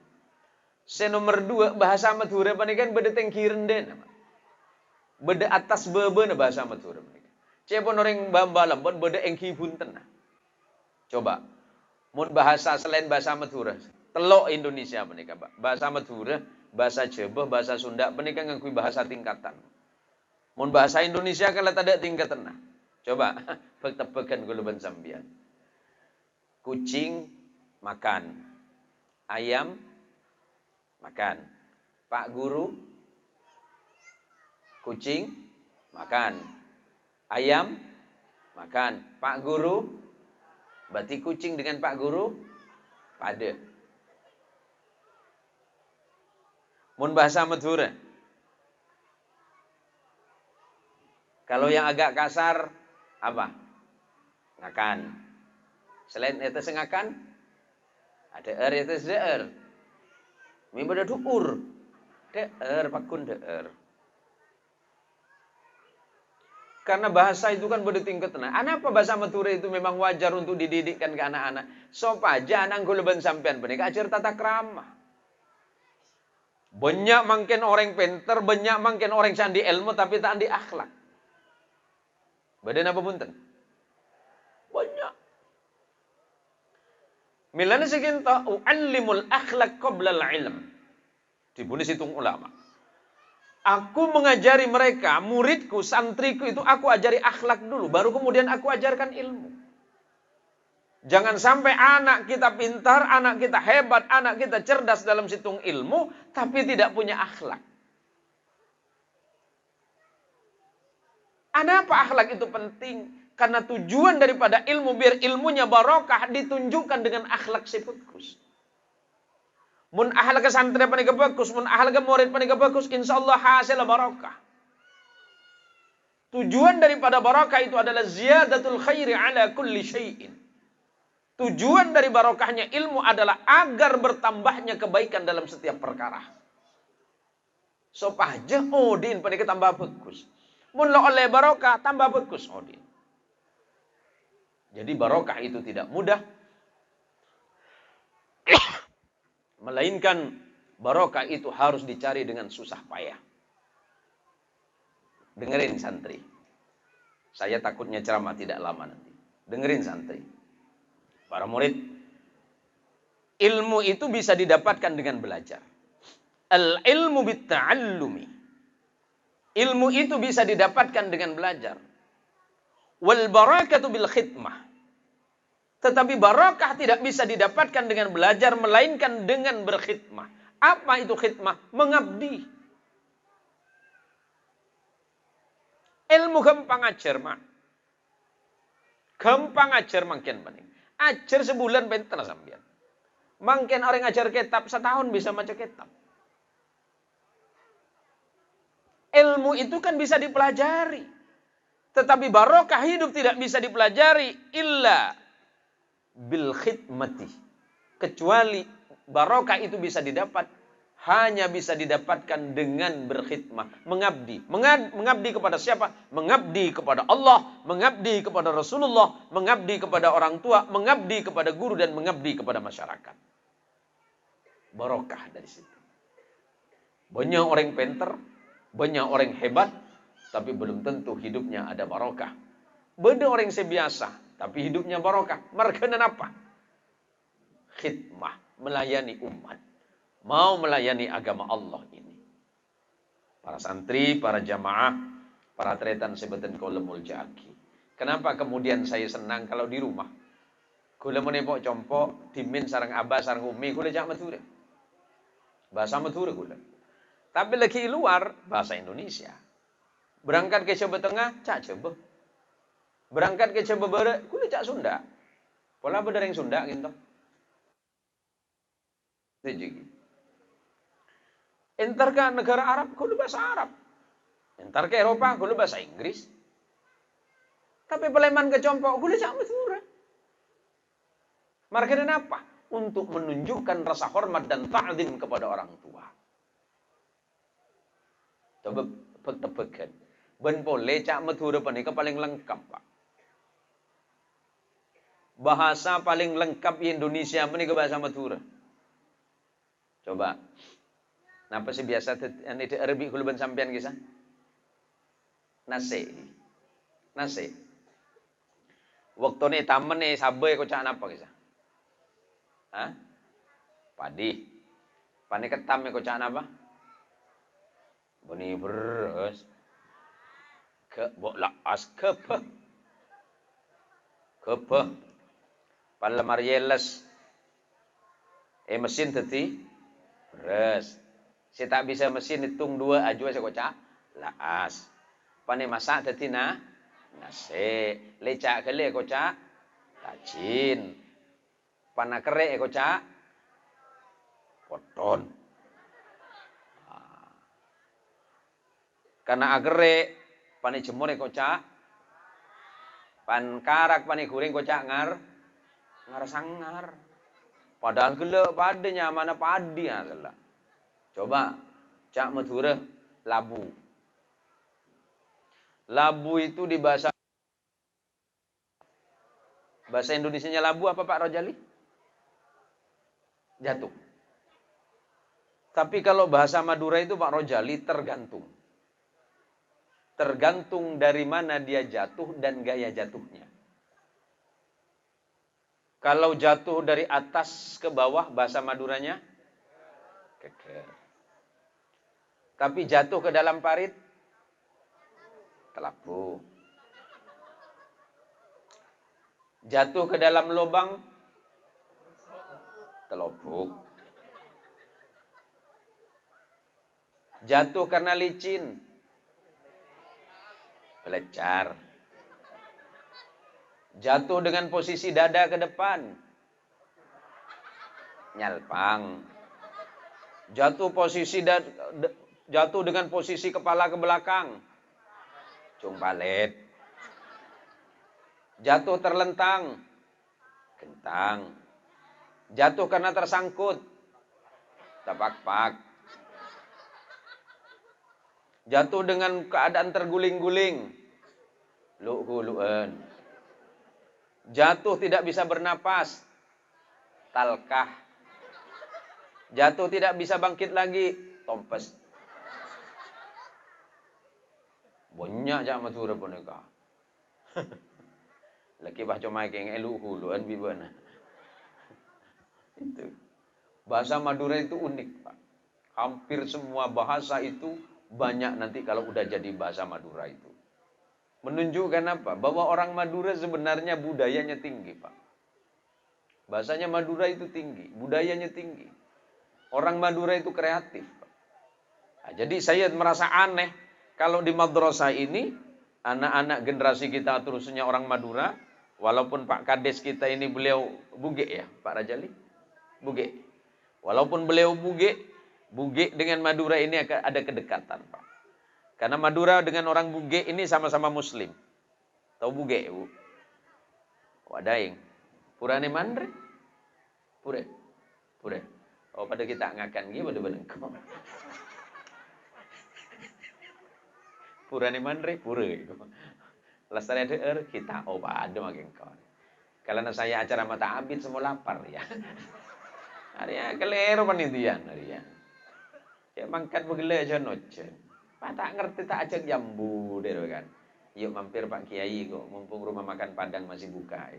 Nomor 2 bahasa Madura panikan beda tengkiren den. Beda atas bebe bahasa Madura panikan. Cepon orang bambalam pun beda engki punten. Coba. Mun bahasa selain bahasa Madura, telok Indonesia panikan, bahasa Madura, bahasa Jawa, bahasa Sunda panikan ngakui bahasa tingkatan. Mun bahasa Indonesia kalau tidak tingkatan. Coba tebak-tebakan kula ben sampean. Kucing makan. Ayam makan. Pak Guru kucing makan. Ayam makan. Pak Guru berarti kucing dengan Pak Guru pada. Mun bahasa Madura. Kalau yang agak kasar apa? Ngakan. Selain itu sengakan ada itu deer. Mi beda duur. Deer pakun deer. Karena bahasa itu kan beda tingkat. Nah, apa bahasa Madura itu memang wajar untuk dididikkan ke anak-anak. Sopaja anak kula ben sampean benika ajar tata krama. Banyak mangken orang pinter, banyak mangken orang candi ilmu tapi tak andi akhlak. Badan apa punten? Banyak. Milana sekinta u'allimul akhlak qabla al-ilm. Dibunuh situng ulama. Aku mengajari mereka, muridku, santriku itu aku ajari akhlak dulu, baru kemudian aku ajarkan ilmu. Jangan sampai anak kita pintar, anak kita hebat, anak kita cerdas dalam situng ilmu, tapi tidak punya akhlak. Kenapa akhlak itu penting? Karena tujuan daripada ilmu, biar ilmunya barokah, ditunjukkan dengan akhlak si bagus. Mun akhlak santri panika bagus, mun akhlak murid panika bagus, insyaallah hasil barokah. Tujuan daripada barokah itu adalah ziyadatul khairi ala kulli syai'in. Tujuan dari barokahnya ilmu adalah agar bertambahnya kebaikan dalam setiap perkara. Sopaja odin panika tambah bagus. Mun lo oleh barokah tambah bagus odin. Jadi barokah itu tidak mudah. Melainkan barokah itu harus dicari dengan susah payah. Dengerin santri. Saya takutnya ceramah tidak lama nanti. Dengerin santri. Para murid. Ilmu itu bisa didapatkan dengan belajar. Al-ilmu bitta'allumi. Ilmu itu bisa didapatkan dengan belajar. Wal barakatu bil khidmah. Tetapi barakah tidak bisa didapatkan dengan belajar, melainkan dengan berkhidmah. Apa itu khidmah? Mengabdi. Ilmu gampang ajar, mak. Gampang ajar mangken paning. Ajar sebulan bentar sampean. Mangken orang ajar kitab setahun bisa maca kitab. Ilmu itu kan bisa dipelajari. Tetapi barokah hidup tidak bisa dipelajari illa bil khidmati. Kecuali barokah itu bisa didapat hanya bisa didapatkan dengan berkhidmah, mengabdi. Mengabdi kepada siapa? Mengabdi kepada Allah, mengabdi kepada Rasulullah, mengabdi kepada orang tua, mengabdi kepada guru, dan mengabdi kepada masyarakat. Barokah dari situ. Banyak orang pintar, banyak orang hebat, tapi belum tentu hidupnya ada barokah. Banyak orang sebiasa, tapi hidupnya barokah. Mereka apa? Khidmah, melayani umat. Mau melayani agama Allah ini. Para santri, para jamaah, para tretan sebetan kolemul jaki. Kenapa kemudian saya senang kalau di rumah? Kula menepok compok, dimin sarang abah, sarang umi, kula jak Madura. Bahasa Madura kula. Tapi lagi luar, bahasa Indonesia. Berangkat ke Jawa Tengah, cak Jawa. Berangkat ke Jawa Barat, kula cak Sunda. Pola berdereng Sunda gitu. Itu. Entar ke negara Arab, kudu bahasa Arab. Entar ke Eropa, kudu bahasa Inggris. Tapi peleman ke Compok, kudu cak Madura. Marga dan apa? Untuk menunjukkan rasa hormat dan ta'zim kepada orang tua. Coba tebak-tebakan. Ben pole cak Madura panika paling lengkap, Pak. Bahasa paling lengkap di Indonesia panika bahasa Madura. Coba. Napa sih biasa ane di Arabi kula ben sampean kisah? Nasi. Waktune tamen sabe kok cak napa kisah? Hah? Padi. Pane ketam kok cak napa? Beni beres. Ke bok laas kepe. Pan lemar yeles. Mesin teti beres. Saya tak bisa mesin hitung 2 aja saya kocak laas. Pane masak teti nasi. Lecak kele kocak tacin. Pana kere kocak poton. Karena agere pane jemur kocak pan karak pane goreng kocak ngar sangar. Padahal gele padenya mana padi adalah. Coba cak Madura labu. Labu itu di bahasa Indonesianya labu apa Pak Rojali? Jatuh. Tapi kalau bahasa Madura itu Pak Rojali tergantung. Tergantung dari mana dia jatuh dan gaya jatuhnya. Kalau jatuh dari atas ke bawah bahasa Maduranya keker. Tapi jatuh ke dalam parit telapu. Jatuh ke dalam lubang telopuk. Jatuh karena licin pelecar. Jatuh dengan posisi dada ke depan nyalpang. Jatuh dengan posisi kepala ke belakang cumpalet. Jatuh terlentang kentang. Jatuh karena tersangkut tapak-pak. Jatuh dengan keadaan terguling-guling lu'hulu'an. Jatuh tidak bisa bernapas talkah. Jatuh tidak bisa bangkit lagi tompes. Banyak jak Madura punika. Laki bah cuma keng lu'hulu'an bibana. Itu. Bahasa Madura itu unik, Pak. Hampir semua bahasa itu banyak nanti kalau udah jadi bahasa Madura itu. Menunjukkan apa? Bahwa orang Madura sebenarnya budayanya tinggi, Pak. Bahasanya Madura itu tinggi, budayanya tinggi. Orang Madura itu kreatif, Pak. Nah, jadi saya merasa aneh kalau di madrasah ini anak-anak generasi kita terusnya orang Madura, walaupun Pak Kades kita ini beliau buge ya, Pak Rajali. Buge. Walaupun beliau buge dengan Madura ini ada kedekatan, Pak. Karena Madura dengan orang buge ini sama-sama Muslim. Tahu buge, Bu? Wadaing. Purane mandre? Pure. Oh pada kita ngakan gitu pada benengko. Pura ni mandre pura gitu. Lestari ada kita pada makin kau. Kalau saya acara mata abid semua lapar ya. Harinya keliru panitian harinya. Ya mangkat begele aja noce. Pak tak ngerti tak ajak jambu deh kan. Yuk mampir Pak Kiai kok, mumpung rumah makan Padang masih buka.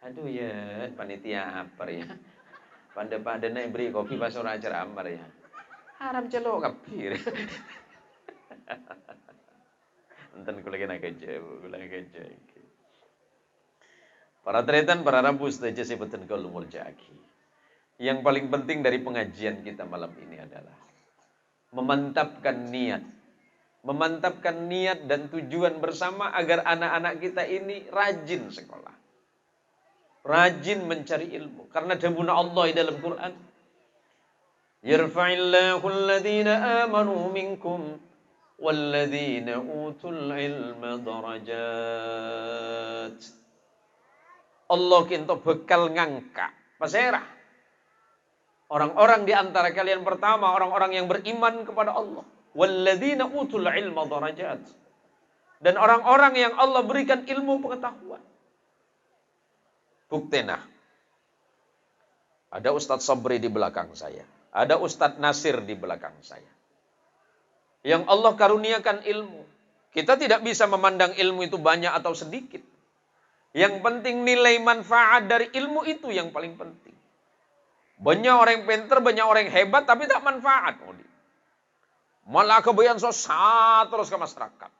Aduh ya, panitia apa ya. Pada naik beri kopi pas orang acara amar ya. Haram celok kapir. Enten kula kena kerja, kula kerja. Para tretan, para rabu setuju sebutan kalumul jaki. Yang paling penting dari pengajian kita malam ini adalah memantapkan niat. Memantapkan niat dan tujuan bersama agar anak-anak kita ini rajin sekolah. Rajin mencari ilmu. Karena dahulu Allah di dalam Quran. Yarfa'illahu alladhina amanu minkum walladzina utul ilma darajat. Allah kinto bekal ngangka. Pasera. Orang-orang di antara kalian pertama, orang-orang yang beriman kepada Allah. Walladzina utul ilma darajat. Dan orang-orang yang Allah berikan ilmu pengetahuan. Buktena. Ada Ustadz Sabri di belakang saya. Ada Ustadz Nasir di belakang saya. Yang Allah karuniakan ilmu. Kita tidak bisa memandang ilmu itu banyak atau sedikit. Yang penting nilai manfaat dari ilmu itu yang paling penting. Banyak orang yang pintar, banyak orang yang hebat, tapi tak manfaat. Malah kebaikan sesat terus ke masyarakat.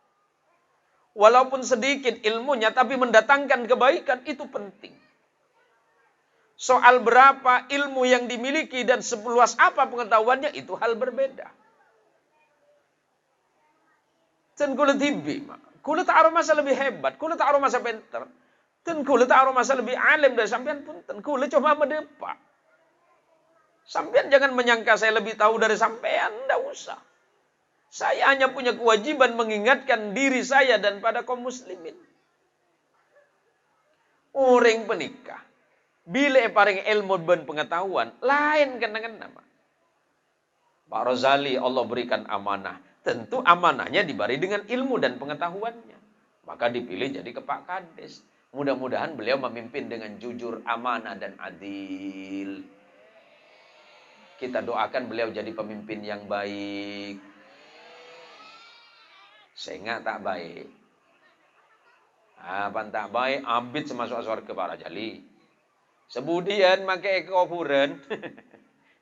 Walaupun sedikit ilmunya, tapi mendatangkan kebaikan, itu penting. Soal berapa ilmu yang dimiliki dan seluas apa pengetahuannya, itu hal berbeda. Dan kula tibi, kula ta'aruf masa lebih hebat, kula ta'aruf masa pintar. Dan kula ta'aruf masa lebih alim dari sampean pun. Dan kula cuma mendepak. Sampean jangan menyangka saya lebih tahu dari sampean, tidak usah. Saya hanya punya kewajiban mengingatkan diri saya dan pada kaum muslimin. Orang penikah, bila paring ilmu dan pengetahuan, lain kenangan nama. Pak Rozali Allah berikan amanah. Tentu amanahnya diberi dengan ilmu dan pengetahuannya. Maka dipilih jadi Pak Kades. Mudah-mudahan beliau memimpin dengan jujur, amanah, dan adil. Kita doakan beliau jadi pemimpin yang baik. Sehingga tak baik. Apa tak baik, abid semasuk surga Pak Rajali. Sebudian makai kekufuran.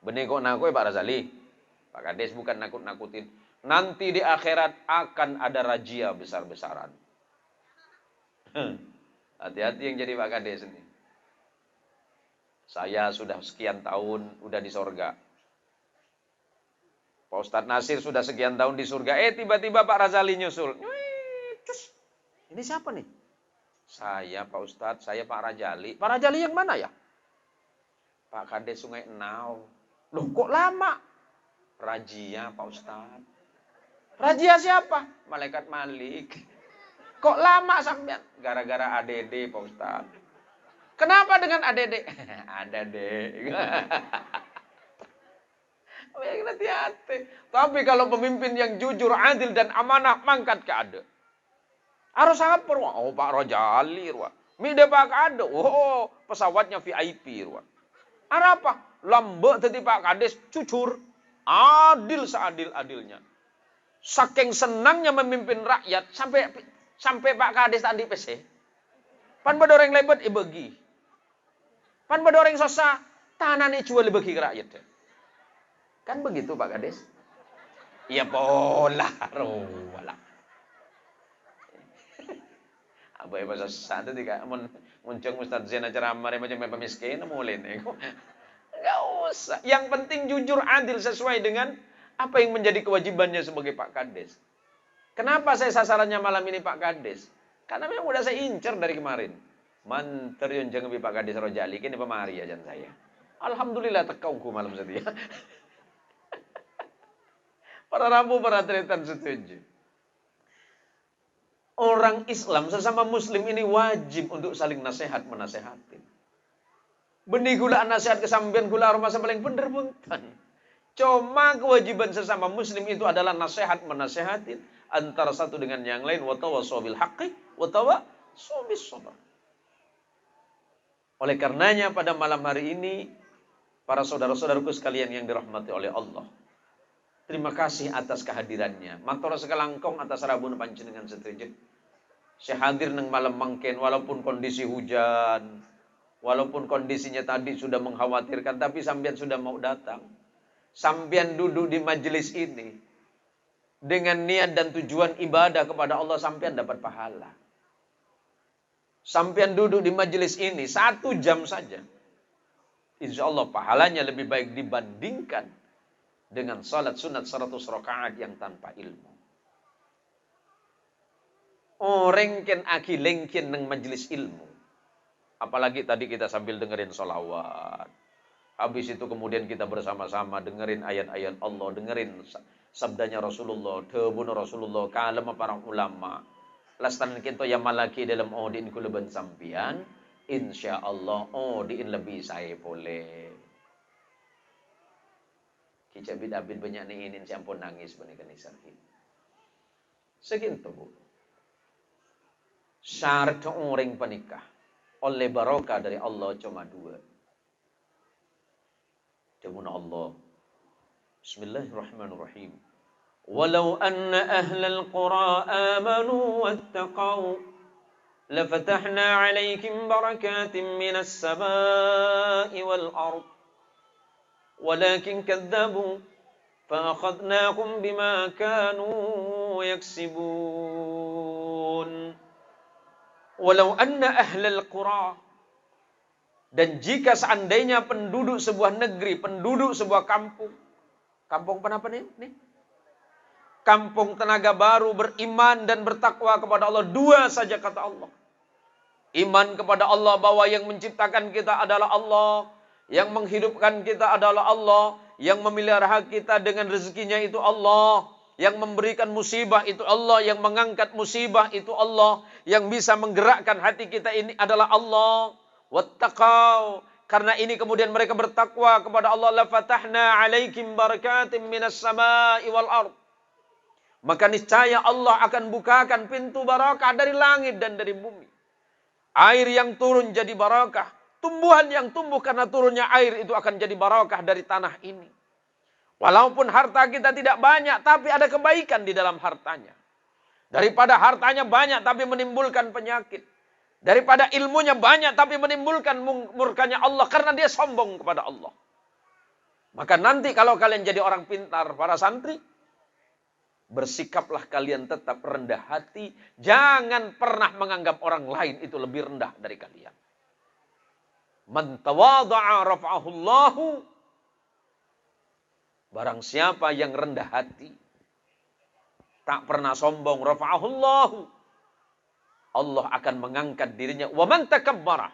Benih kok nakut Pak Rajali. Pak Kades bukan nakut-nakutin. Nanti di akhirat akan ada razia besar-besaran. Hati-hati yang jadi Pak Kades ini. Saya sudah sekian tahun udah di sorga. Pak Ustadz Nasir sudah sekian tahun di surga. Tiba-tiba Pak Razali nyusul. Ini siapa nih? Saya Pak Ustadz, saya Pak Rajali. Pak Rajali yang mana ya? Pak Kades Sungai Enau. Loh kok lama? Rajia Pak Ustadz. Rajia siapa? Malaikat Malik. Kok lama sampean? Gara-gara ADD Pak Ustadz. Kenapa dengan ADD? Ada deh. Hati-hati. Tapi kalau pemimpin yang jujur, adil, dan amanah, mangkat ke ada. Harus apa? Oh Pak Rajali. Mide Pak Kade. Oh pesawatnya VIP. Apa? Lambek tadi Pak Kades jujur. Adil seadil-adilnya. Saking senangnya memimpin rakyat. Sampai Pak Kades tadi PC. Pan bedoreng lebet bagi. Pan bedoreng sosa. Tanah ini jual bagi ke rakyat. Kan begitu Pak Kades? Ya pola rola. Abai bahasa satu tiga muncung Ustaz Zain acara amare macam miskin mulai nih. Enggak usah. Yang penting jujur adil sesuai dengan apa yang menjadi kewajibannya sebagai Pak Kades. Kenapa saya sasarannya malam ini Pak Kades? Karena memang udah saya incer dari kemarin. Manterion jangan Pak Kades Rojali kini pemari aja saya. Alhamdulillah tekauku malam setia. Para rabu, para tretan setuju. Orang Islam sesama Muslim ini wajib untuk saling nasihat menasehatin. Benih gula nasihat kesampian gula masa paling bener buntan. Cuma kewajiban sesama muslim itu adalah nasihat menasehatin antara satu dengan yang lain. Wa tawassaw bil haqqi wa tawassaw bis sabr. Oleh karenanya pada malam hari ini, para saudara-saudaraku sekalian yang dirahmati oleh Allah, terima kasih atas kehadirannya. Matur sekalangkong atas rabun panjenengan setuju. Saya hadir nang malam mangken walaupun kondisi hujan, walaupun kondisinya tadi sudah mengkhawatirkan, tapi sampean sudah mau datang. Sampean duduk di majelis ini dengan niat dan tujuan ibadah kepada Allah, sampean dapat pahala. Sampean duduk di majelis ini 1 jam saja, insya Allah pahalanya lebih baik dibandingkan dengan salat sunat 100 rakaat yang tanpa ilmu. Orang ken aki lengken nang majelis ilmu. Apalagi tadi kita sambil dengerin sholawat. Habis itu kemudian kita bersama-sama dengerin ayat-ayat Allah, dengerin sabdanya Rasulullah, tebuna Rasulullah, kalama para ulama. Lastan kita yang malaki dalam odin kuluban sampian, insya Allah odin lebih saya boleh. Kicabit abid banyak nih ini siampun nangis banikan isarkin. Segintu bu. Syarat orang penikah oleh barokah dari Allah cuma 2. Jamuna Allah. Bismillahirrahmanirrahim. Walau anna ahlal qura amanu wattaqau lafatahna 'alaikum barakatin minas samaa'i wal ard. Walakin kadzabu fa akhadnahum bima kanu yaksibun. Walau anna ahlal qura, dan jika seandainya penduduk sebuah negeri, penduduk sebuah kampung, kampung apa nih? Kampung Tenaga Baru beriman dan bertakwa kepada Allah, 2 saja kata Allah. Iman kepada Allah bahwa yang menciptakan kita adalah Allah, yang menghidupkan kita adalah Allah, yang memelihara kita dengan rezekinya itu Allah, yang memberikan musibah itu Allah, yang mengangkat musibah itu Allah, yang bisa menggerakkan hati kita ini adalah Allah. Wattaqau, karena ini kemudian mereka bertakwa kepada Allah. La fatahna 'alaikum barakatim minas samaa'i wal ard. Maka niscaya Allah akan bukakan pintu barakah dari langit dan dari bumi. Air yang turun jadi barakah, tumbuhan yang tumbuh karena turunnya air itu akan jadi barakah dari tanah ini. Walaupun harta kita tidak banyak, tapi ada kebaikan di dalam hartanya. Daripada hartanya banyak, tapi menimbulkan penyakit. Daripada ilmunya banyak, tapi menimbulkan murkanya Allah, karena dia sombong kepada Allah. Maka nanti kalau kalian jadi orang pintar, para santri, bersikaplah kalian tetap rendah hati. Jangan pernah menganggap orang lain itu lebih rendah dari kalian. Man tawadha'a rafa'ahullahu. Barang siapa yang rendah hati, tak pernah sombong, rafa'ahullahu, Allah akan mengangkat dirinya. Wa man takabbara.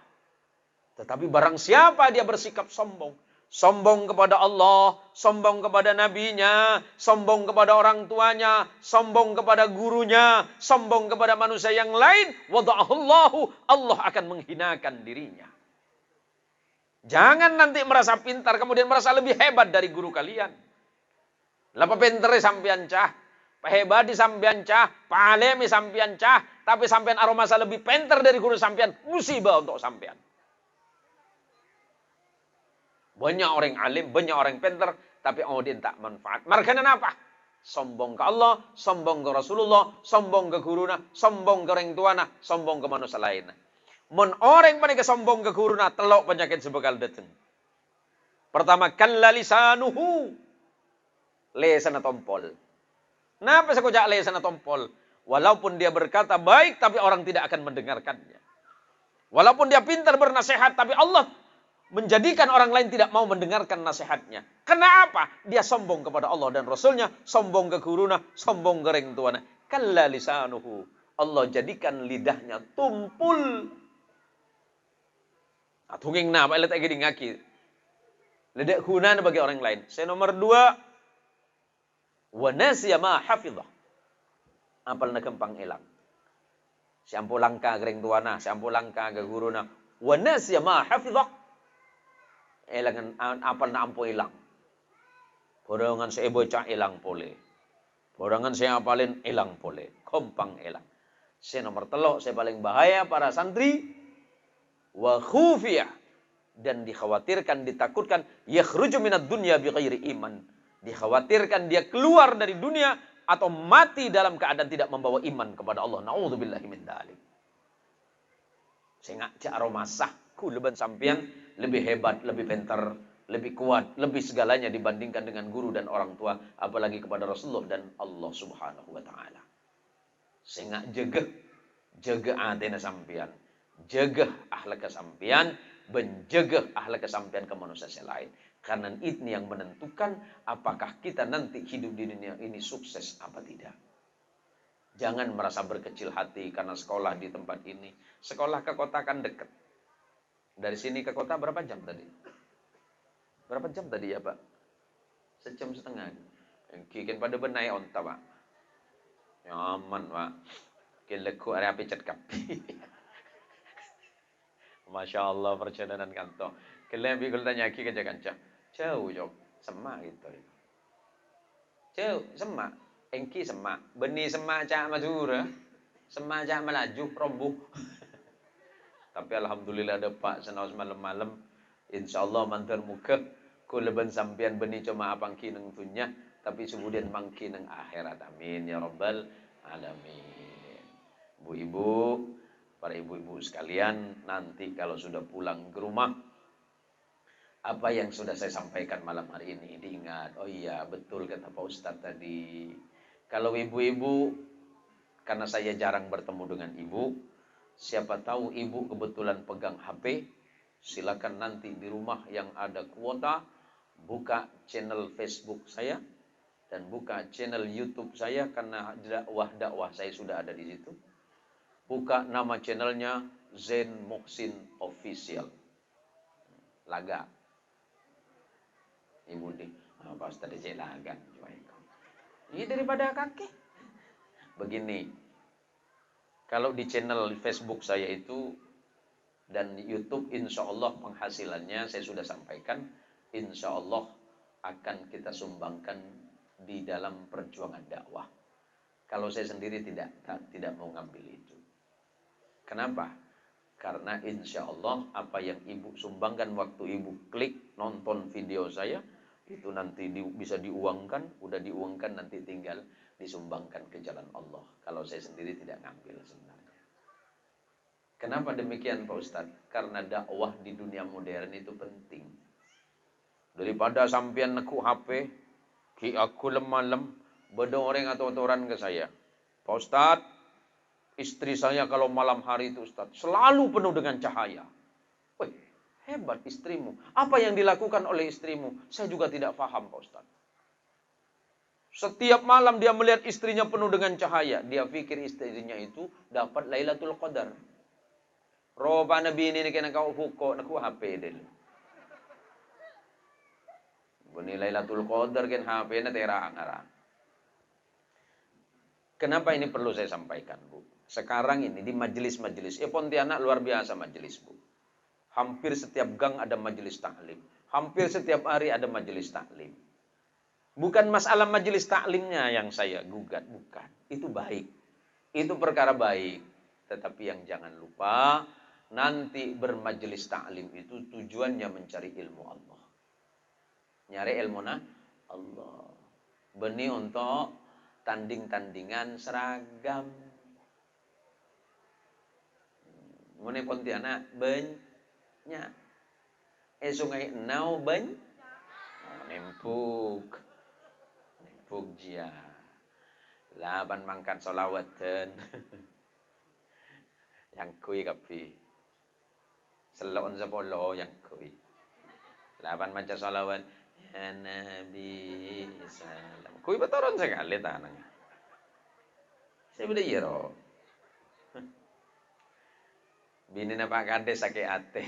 Tetapi barang siapa dia bersikap sombong, sombong kepada Allah, sombong kepada nabinya, sombong kepada orang tuanya, sombong kepada gurunya, sombong kepada manusia yang lain, wada'ahullahu, Allah akan menghinakan dirinya. Jangan nanti merasa pintar, kemudian merasa lebih hebat dari guru kalian. Lapa pintere sampean cah, pahebadi sampean cah, palemi sampean cah, tapi sampean aromasa lebih pintar dari guru sampean, musibah untuk sampean. Banyak orang alim, banyak orang pintar, tapi odin tak manfaat. Markana apa? Sombong ke Allah, sombong ke Rasulullah, sombong ke guruna, sombong ke orang tuana, sombong ke manusia lain. Mun orang pada kesombong ke guruna, telok penyakit sebekal datang. Pertama, kalla lisanuhu. Lesan tompol. Kenapa saya kocak lesan tompol? Walaupun dia berkata baik, tapi orang tidak akan mendengarkannya. Walaupun dia pintar bernasihat, tapi Allah menjadikan orang lain tidak mau mendengarkan nasihatnya. Kenapa? Dia sombong kepada Allah dan Rasulnya, sombong ke guruna, sombong ke orang tuana. Kalla lisanuhu. Allah jadikan lidahnya tumpul. Tunging na, apa lagi ngaki. Lidah guna bagi orang lain. Saya nomor 2. Wa nasiya ma hafidhah. Apal na kempang elang. Siampo langka gereng tuana, siampo langka ke guruna. Wa nasiya ma hafidhah. elangan apa na ampo ilang. Borongan saya bocah ilang pole. Borongan saya apalin ilang pole. Kompang ilang. Saya nomor telok, saya paling bahaya para santri. Wa khufiyah. Dan dikhawatirkan, ditakutkan. Yakhruju minad dunya bi ghairi iman. Dikhawatirkan dia keluar dari dunia atau mati dalam keadaan tidak membawa iman kepada Allah. Na'udzubillahi min dzalik. Saya ngajak romasah kuleban sampean lebih hebat, lebih pintar, lebih kuat, lebih segalanya dibandingkan dengan guru dan orang tua, apalagi kepada Rasulullah dan Allah Subhanahu wa taala. Saya jaga atena sampean, jaga akhlak sampean, menjaga akhlak sampean ke manusia lain. Karena ini yang menentukan apakah kita nanti hidup di dunia ini sukses apa tidak. Jangan merasa berkecil hati karena sekolah di tempat ini. Sekolah ke kota kan dekat. Dari sini ke kota berapa jam tadi? Berapa jam tadi ya Pak? 1,5 jam. Kikin pada benai onta Pak. Nyaman Pak. Kileku area picet kapi. Masya Allah perjalanan kantor. Kalian bikul tanya ki kerja kanca. Jauh jauh. Semak gitu. Jauh semak. Engki semak. Benih semak cak madura. Semak cak melaju. Rombuh. Tapi alhamdulillah ada Pak senaus malam-malam. InsyaAllah mantar muka. Kuleban sampian benih cuma apang kineng tunya. Tapi kemudian mangki neng akhirat. Amin ya rabbal alamin. Bu-ibu, para ibu-ibu sekalian, nanti kalau sudah pulang ke rumah, apa yang sudah saya sampaikan malam hari ini diingat. Oh iya, betul kata Pak Ustadz tadi. Kalau ibu-ibu, karena saya jarang bertemu dengan ibu, siapa tahu ibu kebetulan pegang HP, silakan nanti di rumah yang ada kuota, buka channel Facebook saya, dan buka channel YouTube saya, karena dakwah-dakwah saya sudah ada di situ. Buka nama channelnya Zain Muhsin Official. Laga. Ibu di, apa Ustaz DJ laga. Ini daripada kaki. Begini. Kalau di channel Facebook saya itu dan YouTube, insya Allah penghasilannya saya sudah sampaikan, insya Allah akan kita sumbangkan di dalam perjuangan dakwah. Kalau saya sendiri tidak mau ngambil itu. Kenapa? Karena insya Allah apa yang ibu sumbangkan waktu ibu klik nonton video saya, itu nanti bisa diuangkan, udah diuangkan nanti tinggal disumbangkan ke jalan Allah. Kalau saya sendiri tidak ngambil sebenarnya. Kenapa demikian Pak Ustadz? Karena dakwah di dunia modern itu penting. Daripada sampean neku HP, ki aku lemah beda orang atau orang ke saya. Pak Ustadz, istri saya kalau malam hari itu Ustadz selalu penuh dengan cahaya. Wih, hebat istrimu. Apa yang dilakukan oleh istrimu? Saya juga tidak paham Pak Ustadz. Setiap malam dia melihat istrinya penuh dengan cahaya. Dia pikir istrinya itu dapat Lailatul Qadar. Roba nabi ini kena kau huko, naku HP dulu. Bani Lailatul Qadar kan HP na terang-terang. Kenapa ini perlu saya sampaikan, Bu? Sekarang ini di majelis-majelis, Pontianak luar biasa majelis, Bu. Hampir setiap gang ada majelis taklim. Hampir setiap hari ada majelis taklim. Bukan masalah majelis taklimnya yang saya gugat, bukan. Itu baik. Itu perkara baik. Tetapi yang jangan lupa, nanti bermajelis taklim itu tujuannya mencari ilmu Allah. Nyari ilmu Allah. Benih untuk tanding-tandingan seragam. Ngene Pontianak banyak. Sungai Enau banyak. Nempuk jia. Laban mangkat solawatan. Yang kui kapi. Selon sepolo yang kui. Laban maca solawat. Ya Nabi Salam. Kui betoron sekali tanang. Saya beda yero. Bini na Pak Kades sakit ate.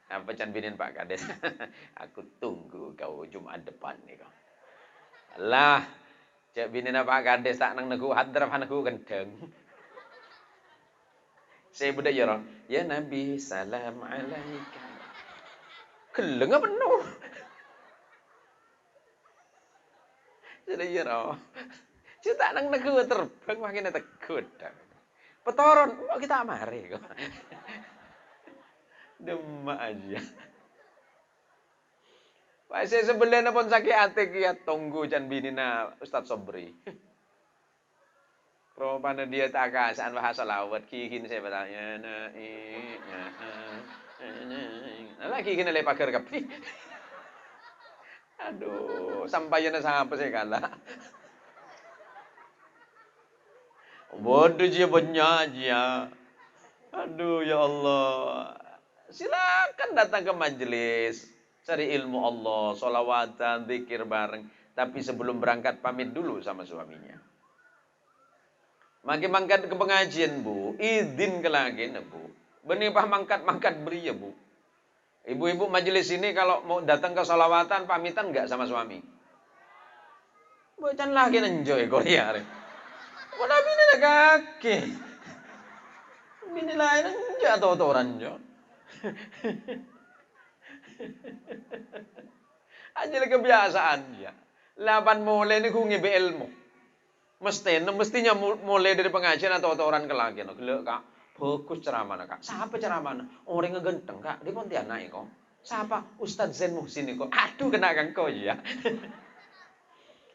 Apa can binin Pak Kades? Aku tunggu kau Jumat depan nih kau. Lah, cak binin Pak Kades tak nang neku hadrah neku gendeng. Saya beda yero. Ya Nabi salam alaika. Geleng penuh. Jadi ya roh. Cita nang negeri terbang makin tegut. Petoron, kok kita mari kok. Demak aja. Pak saya sebelah pun sakit hati kia tunggu jan binina Ustaz Sobri. Rupanya dia tak kasaan bahasa lawat kikin saya bertanya lagi kena lepas pagar kapi. Aduh, sampainya sampai saya kalah. Bodoh dia banyak aja. Aduh ya Allah. Silakan datang ke majelis, cari ilmu Allah, sholawatan, zikir bareng. Tapi sebelum berangkat pamit dulu sama suaminya. Makin mangkat ke pengajian bu, izin ke lagi bu. Benipah mangkat beri ya bu. Ibu-ibu majelis ini kalau mau datang ke sholawatan pamitan nggak sama suami? Bukan lagi enjoy Korea. Kok nabi ini ada kaki? Bini lain enggak tahu orang jo. Aja kebiasaan ya. Lapan mulai ini kungi be ilmu. Mestinya mulai dari pengajian atau orang ke lagi. Gila kak, bagus ceramah kak. Siapa ceramah? Orang ngegenteng kak. Di Pontianak kok. Siapa? Ustadz Zain Muhsin kok. Aduh kena kau ya.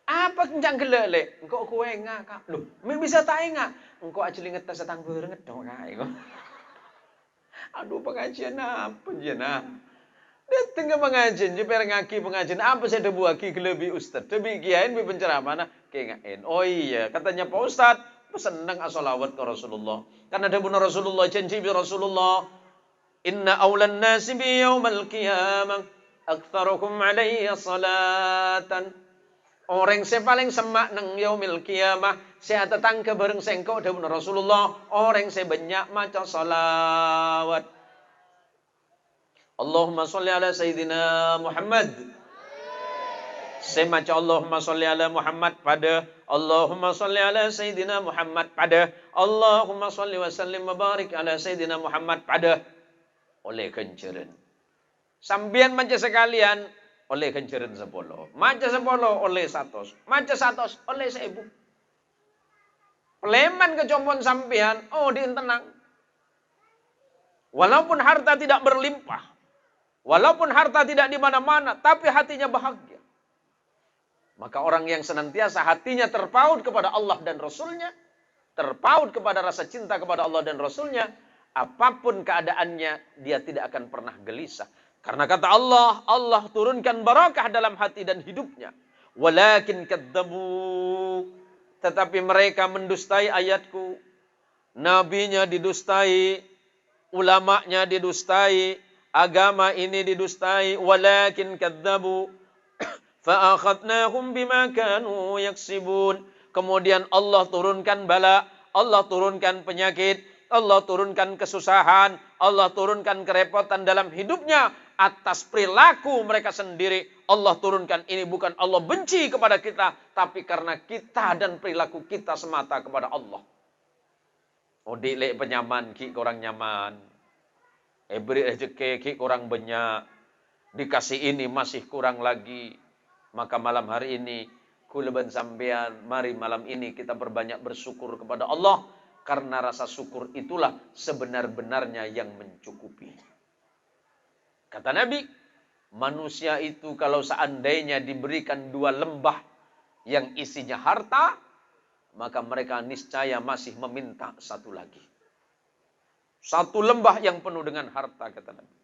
Apa kencang gelek? Engkau kue enggak kak? Loh, bisa tak enggak? Engkau aja ngetes setang berenget dong kak. Aduh pengajian apa jenah? Datang ke pengajian, jepere ngaki pengajian apa saya debu aki lebih ustad, lebih kiain lebih penceramah nah kengain. Oh iya, katanya Pak Ustad, senang asolawat ke Rasulullah. Karena debu Rasulullah janji bi Rasulullah, inna awlan nasi bi yaumal qiyamah aktsarukum alayya salatan. Orang saya paling semak nang yaumil qiyamah, saya datang ke bareng sengkok debu Rasulullah, orang saya banyak maca salawat. Allahumma sholli ala Sayyidina Muhammad. Saya baca Allahumma sholli ala Muhammad pada Allahumma sholli ala Sayyidina Muhammad pada Allahumma sholli wa sallim wa barik ala Sayyidina Muhammad pada oleh kenceran. Sambian maca sekalian oleh kenceran 10. Maca 10 oleh 100. Maca 100 oleh 1000. Peleman kecompon sampean, oh dientenang. Walaupun harta tidak berlimpah. Walaupun harta tidak di mana-mana, tapi hatinya bahagia. Maka orang yang senantiasa hatinya terpaut kepada Allah dan Rasulnya, terpaut kepada rasa cinta kepada Allah dan Rasulnya, apapun keadaannya, dia tidak akan pernah gelisah. Karena kata Allah, Allah turunkan barakah dalam hati dan hidupnya. Walakin kadzabu, tetapi mereka mendustai ayatku. Nabinya didustai, ulamanya didustai, agama ini didustai, walakin kadzabu fa akhadnahum bima kanu yaksibun. Kemudian Allah turunkan bala, Allah turunkan penyakit, Allah turunkan kesusahan, Allah turunkan kerepotan dalam hidupnya atas perilaku mereka sendiri. Allah turunkan ini bukan Allah benci kepada kita, tapi karena kita dan perilaku kita semata kepada Allah. Oh dilek penyaman ki kurang nyaman. Beri rezeki ki kurang banyak, dikasih ini masih kurang lagi. Maka malam hari ini kuleban sampean, mari malam ini kita berbanyak bersyukur kepada Allah, karena rasa syukur itulah sebenar-benarnya yang mencukupi. Kata Nabi, manusia itu kalau seandainya diberikan 2 lembah yang isinya harta, maka mereka niscaya masih meminta 1 lagi. 1 lembah yang penuh dengan harta, kata Nabi.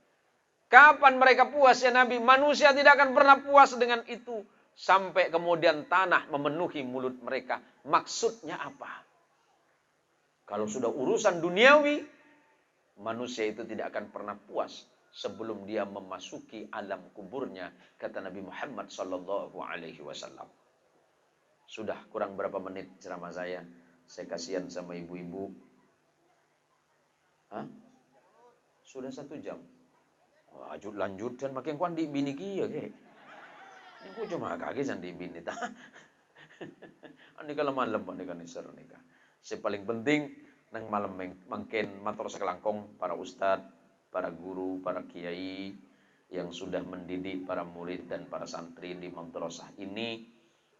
Kapan mereka puas ya Nabi? Manusia tidak akan pernah puas dengan itu. Sampai kemudian tanah memenuhi mulut mereka. Maksudnya apa? Kalau sudah urusan duniawi, manusia itu tidak akan pernah puas sebelum dia memasuki alam kuburnya, kata Nabi Muhammad SAW. Sudah kurang berapa menit ceramah saya. Saya kasihan sama ibu-ibu. Hah? Sudah 1 jam. Lanjut dan makin kuan di bini kia ke. Ini ku cuma kaget di bini ta. Ani kalau malam ani kan iser nikah. Si paling penting nang malam makin matur sekelangkong para ustad, para guru, para kiai, ya yang sudah mendidik para murid dan para santri di madrasah ini.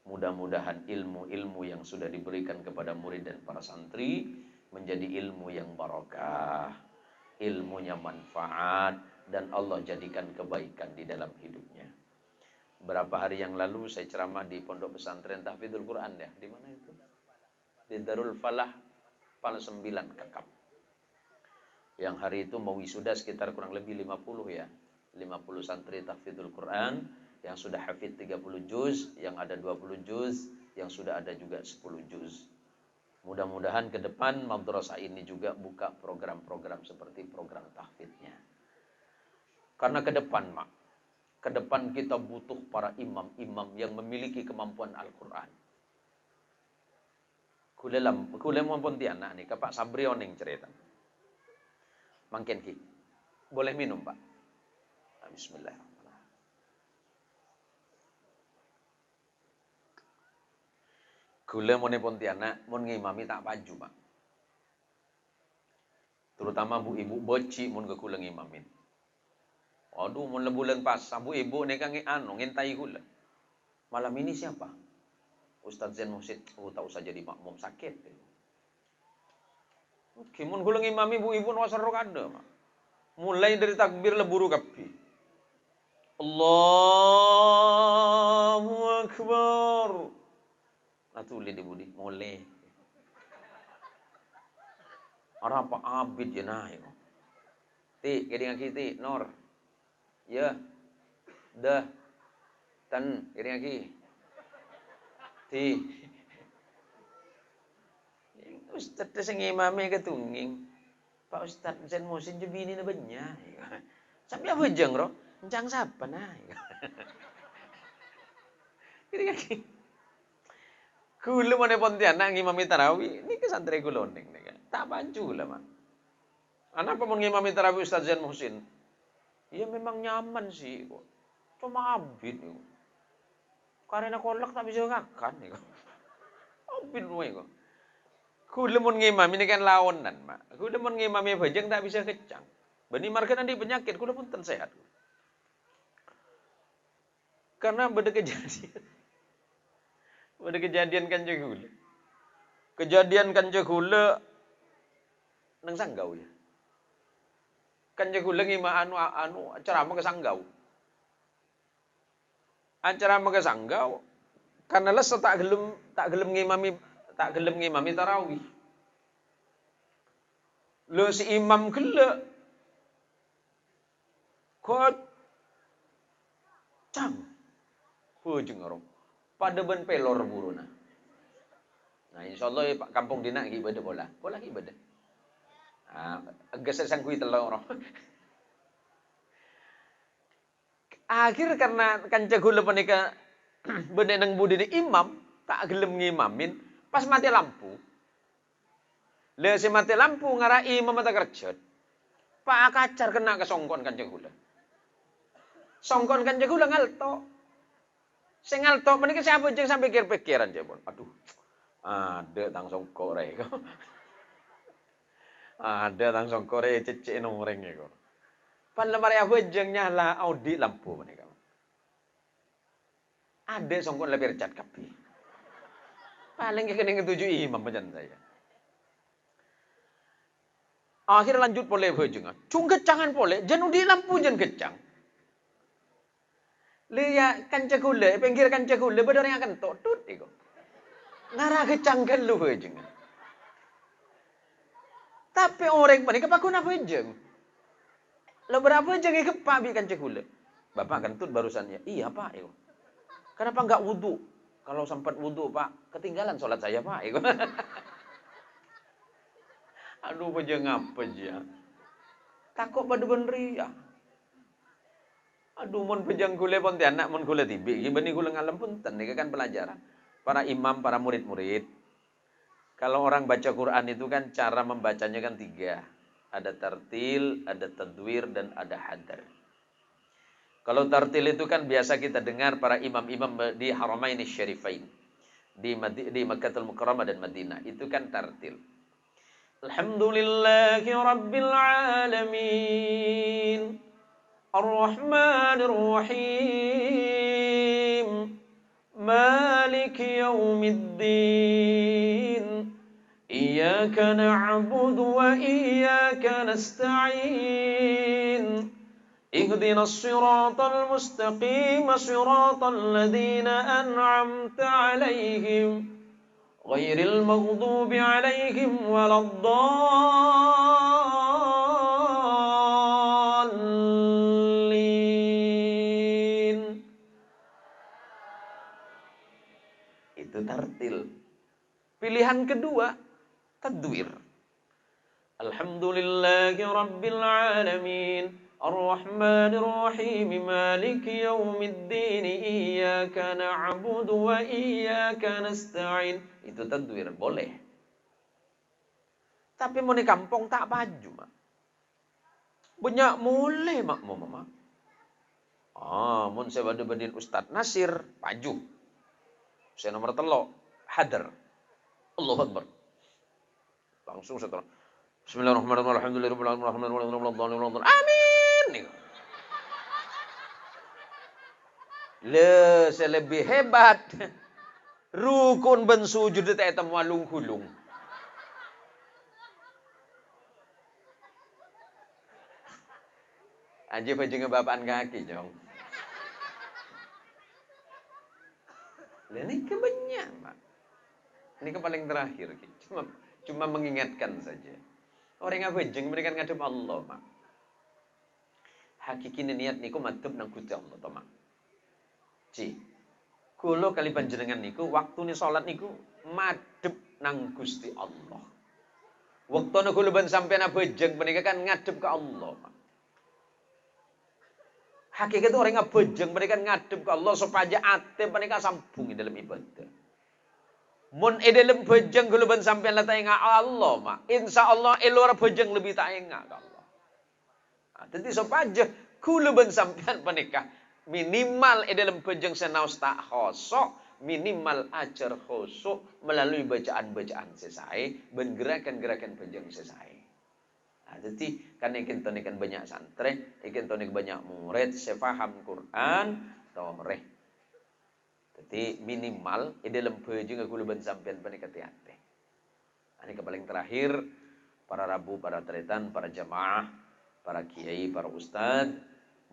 Mudah-mudahan ilmu-ilmu yang sudah diberikan kepada murid dan para santri menjadi ilmu yang barakah, ilmunya manfaat, dan Allah jadikan kebaikan di dalam hidupnya. Berapa hari yang lalu saya ceramah di Pondok Pesantren Tahfidzul Quran ya. Di mana itu? Di Darul Falah, Pal 9 Kakap. Yang hari itu mau wisuda sekitar kurang lebih 50 ya. 50 santri Tahfidzul Quran yang sudah hafidz 30 juz, yang ada 20 juz, yang sudah ada juga 10 juz. Mudah-mudahan ke depan madrasah ini juga buka program-program seperti program tahfidznya. Karena ke depan, Mak, ke depan kita butuh para imam-imam yang memiliki kemampuan Al-Quran. Kule mau Pontianak nih, ke Pak Sabri oning cerita. Mangken ki. Boleh minum, Pak? Bismillahirrahmanirrahim. Kule mau Pontianak, mau ngimami tak baju, Pak. Terutama bu ibu boci mau ke kule ngimamin. Aduh, mau bulan pas, bu ibu nih kan ngintai kule. Malam ini siapa? Ustadz Zain Muhsin. Oh, tak usah jadi makmum, sakit. Oke, mun kule ngimami bu ibu wasar rokade, Pak. Mulai dari takbir leburu kapi. Allahu Akbar. Natuli di budi, mulai. Orang apa abid ya naik. Ti, kering kita, nor. Ya. Dah. Tan, kering lagi. Ti. Ustaz sing imame ketunging. Pak Ustaz Zain Muhsin jebini na banya. Sampai apa jeng ro? Encang sapa nah. Kering lagi. Kula mau Pontianak ngimami tarawih, ini ke santri kula ning nih kan. Tak baju lah, Mak. Anak apa mau ngimami tarawih Ustaz Zain Muhsin? Ya memang nyaman sih kok. Cuma abid kok. Karena kolak tak bisa ngakan kok. Abid wae kok. Kula mau ngimami ini kan lawanan, Mak. Kula mau ngimami bajeng tak bisa kecang. Bani marga nanti penyakit, kula pun sehat. Karena beda kejadian. Ada kejadian Kanjeng Gula. Kejadian Kanjeng Gula nang Sanggau ya. Kanjeng Gula ngima anu ceramah ke Sanggau. Ceramah ke Sanggau karena les tak gelem ngimami tarawih. Lo si imam gele kok cang. Hujung orang. Pada ben pelor buruna. Nah, insyaallah Pak kampung dina ibadah bola. Bola ibadah. Agak sesangkui telur. Akhir karena Kanjeng Gula menika beneneng budi di imam, tak gelem ngimamin, pas mati lampu. Lah si mati lampu ngarai imam mata kerjat. Pak kacar kena ke songkon Kanjeng Gula. Songkon Kanjeng Gula ngalto. Sing ngalto menika siapa jeung sampai pikir-pikiran jebon. Aduh. Ada tang songkok rek. Ada tang songkok rek cecek nomoreng kok. Pan lemari apa jeung nyala audi lampu menika. Ada songkok lebih cat kapi. Paling kene ngetuju imam pancen saya. Akhir lanjut boleh bejengan. Cung kecangan boleh, jen di lampu jen kecang. Lihat Kanjeng Gula, pinggir Kanjeng Gula bener yang akan tut iko. Ngara kecang gelu bejengan. Tapi orang menika pakuna bejeng. Lo berapa jeng iki Pak bi Kanjeng Gula? Bapak kentut barusan ya. Iya, Pak, iko. Kenapa enggak wudu? Kalau sempat wudu, Pak, ketinggalan sholat saya, Pak, iko. Aduh, bejeng apa aja. Takut pada benri ya. Aduh, mon pejang kule Pontianak, mon kule tibi. Gimana kule ngalem punten, ini kan pelajaran. Para imam, para murid-murid. Kalau orang baca Quran itu kan cara membacanya kan 3. Ada tartil, ada tadwir, dan ada hadar. Kalau tartil itu kan biasa kita dengar para imam-imam di Haramaini Syarifain. Di Makkatul Mukarramah dan Madinah. Itu kan tartil. Alhamdulillahi Rabbil Alamin. Ar-Rahmanir Rahim. مالك يوم الدين إياك نعبد وإياك نستعين اهدنا الصراط المستقيم صراط الذين أنعمت عليهم غير المغضوب عليهم ولا الضالين. Itu tartil. Pilihan kedua, tadwir. Alhamdulillahi Rabbil Alamin Ar-Rahmanir Rahim Maliki Yawmiddin Iyyaka na'budu wa iyyaka nasta'in. Itu tadwir, boleh. Tapi mau di kampung tak baju, mak. Banyak mulai makmum, mak. Mun saya badin Ustaz Nasir, baju. Saya nomor telok, hadar. Allahu Akbar. Langsung setelah Bismillahirrahmanirrahim. Alhamdulillahirrahmanirrahim. Amin. Saya lebih hebat. Rukun ben sujud tak etam walung hulung. Aja bajingan bapaan kaki, jong. Ini kebanyak, Mak. Ini ke paling terakhir. Cuma mengingatkan saja. Orang yang bajing mereka ngadep Allah, Mak. Hakiki niat niku madhep nang Gusti Allah, to, Mak. Kula kali panjenengan niku waktune salat niku madhep nang Gusti Allah. Waktune kula ben sampeyan bajing menika kan ngadep ke Allah, Mak. Hakikat orang yang bajing mereka ngadep ke Allah supaya ate mereka sambung dalam ibadah. Mun dalam bajing kula ben sampeyan la tainga Allah, Mak. Insyaallah elora bajing lebih tainga ke Allah. Dadi supaya kula ben sampeyan menika minimal dalam bajing senaos tak khosok, minimal ajar khosok melalui bacaan-bacaan sesae, ben gerakan-gerakan bajing sesae. Jadi kan ikin tonikan banyak santri, ikin tonik banyak murid, saya paham Quran, toreh. Jadi minimal dalam bajing aku lebih sampean penikati hati. Ini paling terakhir para rabu, para tretan, para jamaah, para kiai, para ustad.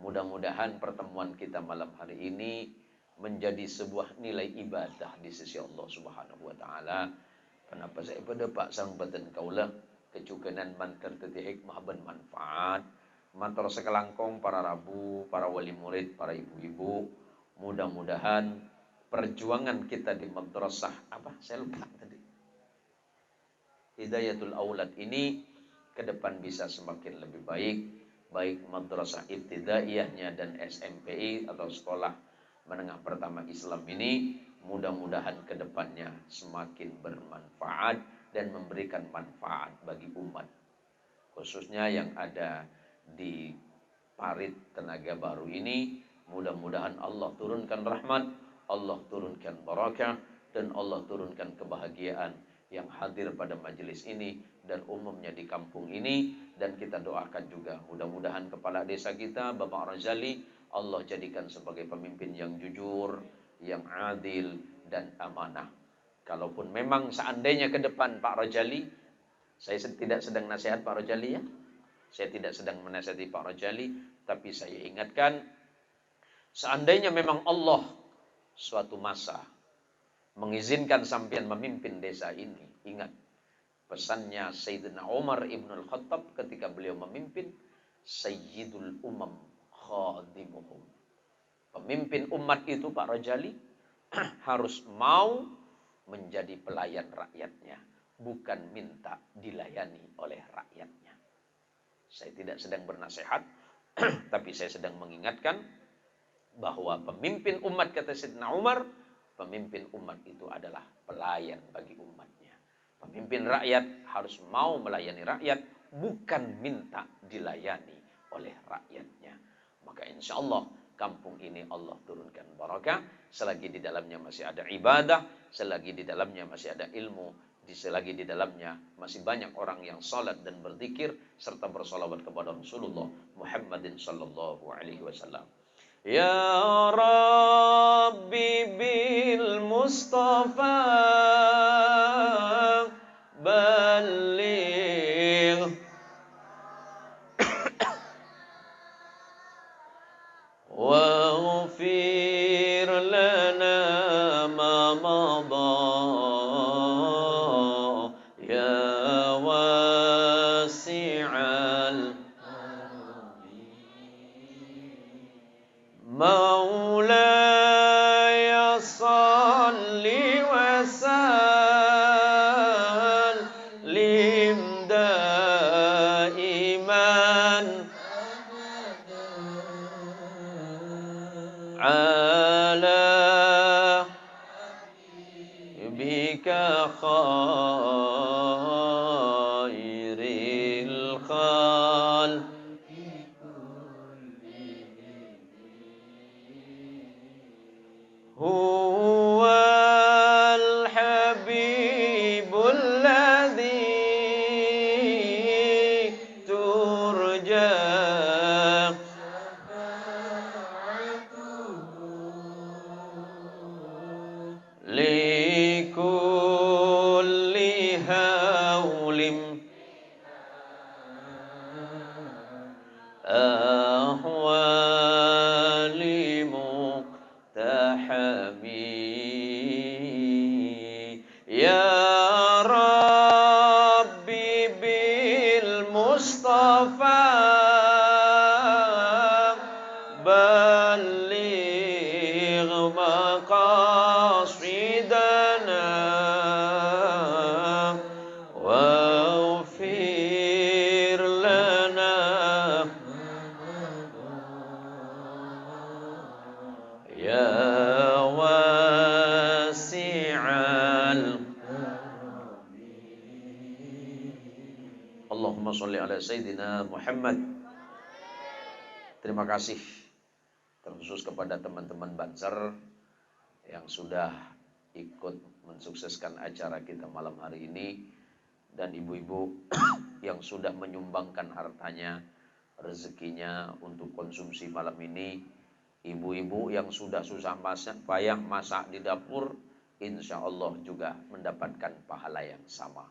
Mudah-mudahan pertemuan kita malam hari ini menjadi sebuah nilai ibadah di sisi Allah Subhanahu Wa Taala. Kenapa saya pada Pak Sang Badan Kaulah kecukenan mantar teti hikmah ben manfaat. Mantar sekelangkong para rabu, para wali murid, para ibu-ibu. Mudah-mudahan perjuangan kita di madrasah saya lupa tadi. Hidayatul Aulad ini ke depan bisa semakin lebih baik, baik madrasah ibtidaiyahnya dan SMPI atau sekolah menengah pertama Islam ini mudah-mudahan ke depannya semakin bermanfaat dan memberikan manfaat bagi umat. Khususnya yang ada di Parit Tenaga Baru ini, mudah-mudahan Allah turunkan rahmat, Allah turunkan barakah, dan Allah turunkan kebahagiaan yang hadir pada majelis ini dan umumnya di kampung ini. Dan kita doakan juga mudah-mudahan kepala desa kita Bapak Razali Allah jadikan sebagai pemimpin yang jujur, yang adil dan amanah. Kalaupun memang seandainya ke depan Pak Rajali, saya tidak sedang nasihat Pak Rajali ya. Saya tidak sedang menasihati Pak Rajali, tapi saya ingatkan seandainya memang Allah suatu masa mengizinkan sampean memimpin desa ini, ingat pesannya Sayyidina Umar Ibn Al-Khattab ketika beliau memimpin, Sayyidul Umam Khadimuhum. Pemimpin umat itu Pak Rajali harus mau menjadi pelayan rakyatnya, bukan minta dilayani oleh rakyatnya. Saya tidak sedang bernasihat, tapi saya sedang mengingatkan bahwa pemimpin umat kata Sayyidina Umar, pemimpin umat itu adalah pelayan bagi umatnya. Pemimpin rakyat harus mau melayani rakyat, bukan minta dilayani oleh rakyatnya. Maka insya Allah kampung ini Allah turunkan barakah selagi di dalamnya masih ada ibadah, selagi di dalamnya masih ada ilmu Selagi di dalamnya masih banyak orang yang salat dan berzikir serta bersalawat kepada Rasulullah Muhammadin sallallahu alaihi wasallam. Ya Rabbi bil Mustafa balligh waghfir lana ma madha ya wasi'al مولاي صل وسلم دائما على بك خير الخلق هو الحبيب الذي ترجى لكل هول أحوال مقتحمي يا ربي بالمصطفى بلغ مقاصدنا واغفر لنا يا واسع Allahumma sholli ala Sayyidina Muhammad. Terima kasih terkhusus kepada teman-teman Banser yang sudah ikut mensukseskan acara kita malam hari ini, dan ibu-ibu yang sudah menyumbangkan hartanya, rezekinya untuk konsumsi malam ini. Ibu-ibu yang sudah susah payah masak di dapur, insya Allah juga mendapatkan pahala yang sama.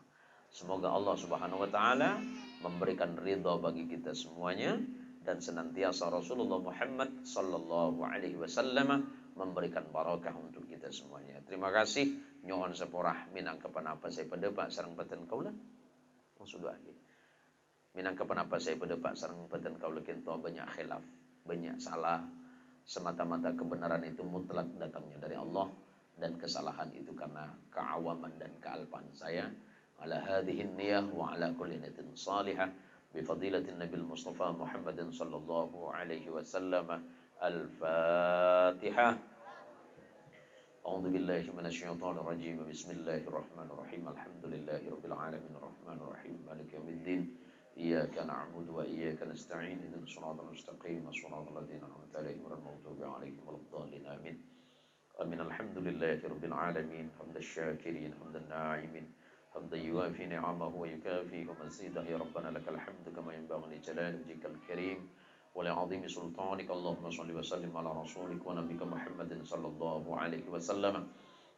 Semoga Allah Subhanahu wa taala memberikan ridha bagi kita semuanya, dan senantiasa Rasulullah Muhammad sallallahu alaihi wasallam memberikan barakah untuk kita semuanya. Terima kasih. Nyohon seporah minang kepanapa saya pedepak sareng baten kaula. Sudah lagi. Minang kepanapa saya pedepak sareng baten kaula kinto banyak khilaf, banyak salah. Semata-mata kebenaran itu mutlak datangnya dari Allah, dan kesalahan itu karena keawaman dan kealpaan saya. Ala hadhihi niyah wa ala kulli niyatin salihah bi fadilatin Nabil Mustafa Muhammadin sallallahu alaihi wasallam. Al-Fatihah. A'udzu billahi minasyaitonir rajim. Bismillahirrahmanirrahim. Alhamdulillahirabbil alamin arrahmanir rahim maliki yaumiddin. Iyyaka na'budu wa iyyaka nasta'in. Ihdinas siratal mustaqim. Shiratal ladzina an'amta 'alaihim ghairil maghdubi 'alaihim waladdallin. Amin. Amin. Alhamdulillahirabbil alamin. Hamdasy syakirin, hamdan na'imin. حمدا يوافي نعمه ويكافئ مزيده يا ربنا لك الحمد كما ينبغي لجلال وجهك الكريم ولعظيم سلطانك. اللهم صل وسلم على رسولك ونبيك محمد صلى الله عليه وسلم.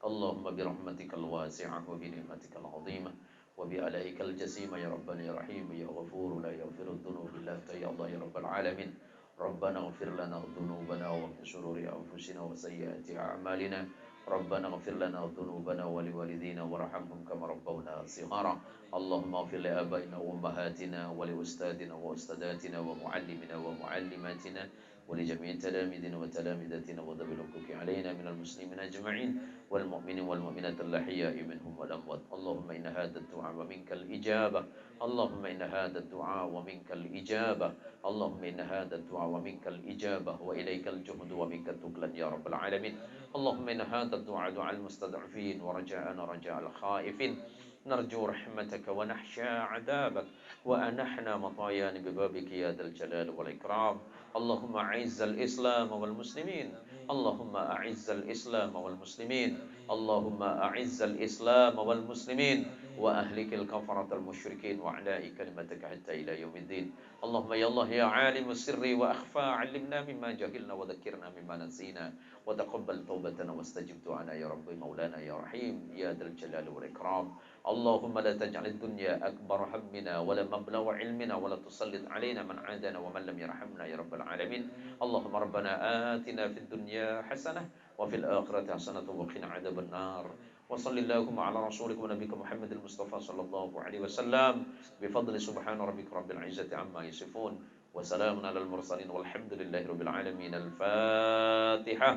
اللهم برحمتك الواسعة وبنعمتك العظيمة وبآلائك الجسيمة يا ربنا يا رحيم يا غفور لا يغفر الذنوب إلا أنت يا الله يا رب العالمين. ربنا اغفر لنا ذنوبنا ومن شرور أنفسنا وسيئات أعمالنا. ربنا اغفر لنا ذنوبنا ولوالدينا وارحمهم كما ربونا صغارا. اللهم اغفر لآبائنا وأمهاتنا ولأستاذنا وأستاذاتنا ومعلمنا ومعلماتنا ولجميع تلاميذنا وتلامذتنا وذوي الحقوق علينا من المسلمين أجمعين والمؤمنين والمؤمنات الأحياء منهم والأموات. اللهم إن هذا الدعاء ومنك الإجابة. اللهم إن هذا الدعاء ومنك الإجابة. اللهم إن هذا الدعاء ومنك الإجابة وإليك الجهد ومنك التكلان يا رب العالمين. اللهم إن هذا الدعاء دعاء المستضعفين ورجاءنا رجاء الخائفين. نرجو رحمتك ونخشى عذابك وأنحنا مطايان ببابك يا ذا الجلال والإكرام. اللهم أعز الإسلام والمسلمين. اللهم أعز الإسلام والمسلمين. اللهم أعز الإسلام والمسلمين. وأهلك الكفرة المشركين وأعداء كلمتك حتى إلى يوم الدين. اللهم يا الله يا عالم السر وأخفى علمنا مما جهلنا وذكرنا مما نسينا وتقبل توبتنا واستجب دعانا يا رب مولانا يا رحيم يا ذا الجلال والإكرام. اللهم لا تجعل الدنيا أكبر همنا ولا مبلغ علمنا ولا تسلط علينا من عادنا ومن لم يرحمنا يا رب العالمين. اللهم ربنا آتنا في الدنيا حسنة وفي الآخرة حسنة وقنا عذاب النار. وصل اللهم على رسولك ونبيك محمد المصطفى صلى الله عليه وسلم بفضل سبحان ربك رب العزة عما يصفون وسلام على المرسلين والحمد لله رب العالمين. الفاتحة.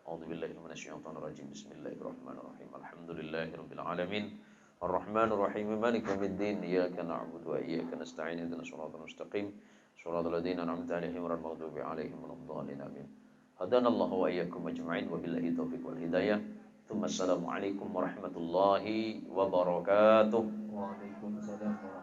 أعوذ بالله من الشيطان الرجيم. بسم الله الرحمن الرحيم. الحمد لله رب العالمين الرحمن الرحيم مالك يوم الدين إياك نعبد وإياك نستعين اهدنا الصراط المستقيم صراط الذين أنعمت عليهم غير المغضوب عليهم ولا الضالين آمين. هدانا الله وإياكم أجمعين وبالله التوفيق والهداية. ثم السلام عليكم ورحمة الله وبركاته. وعليكم السلام.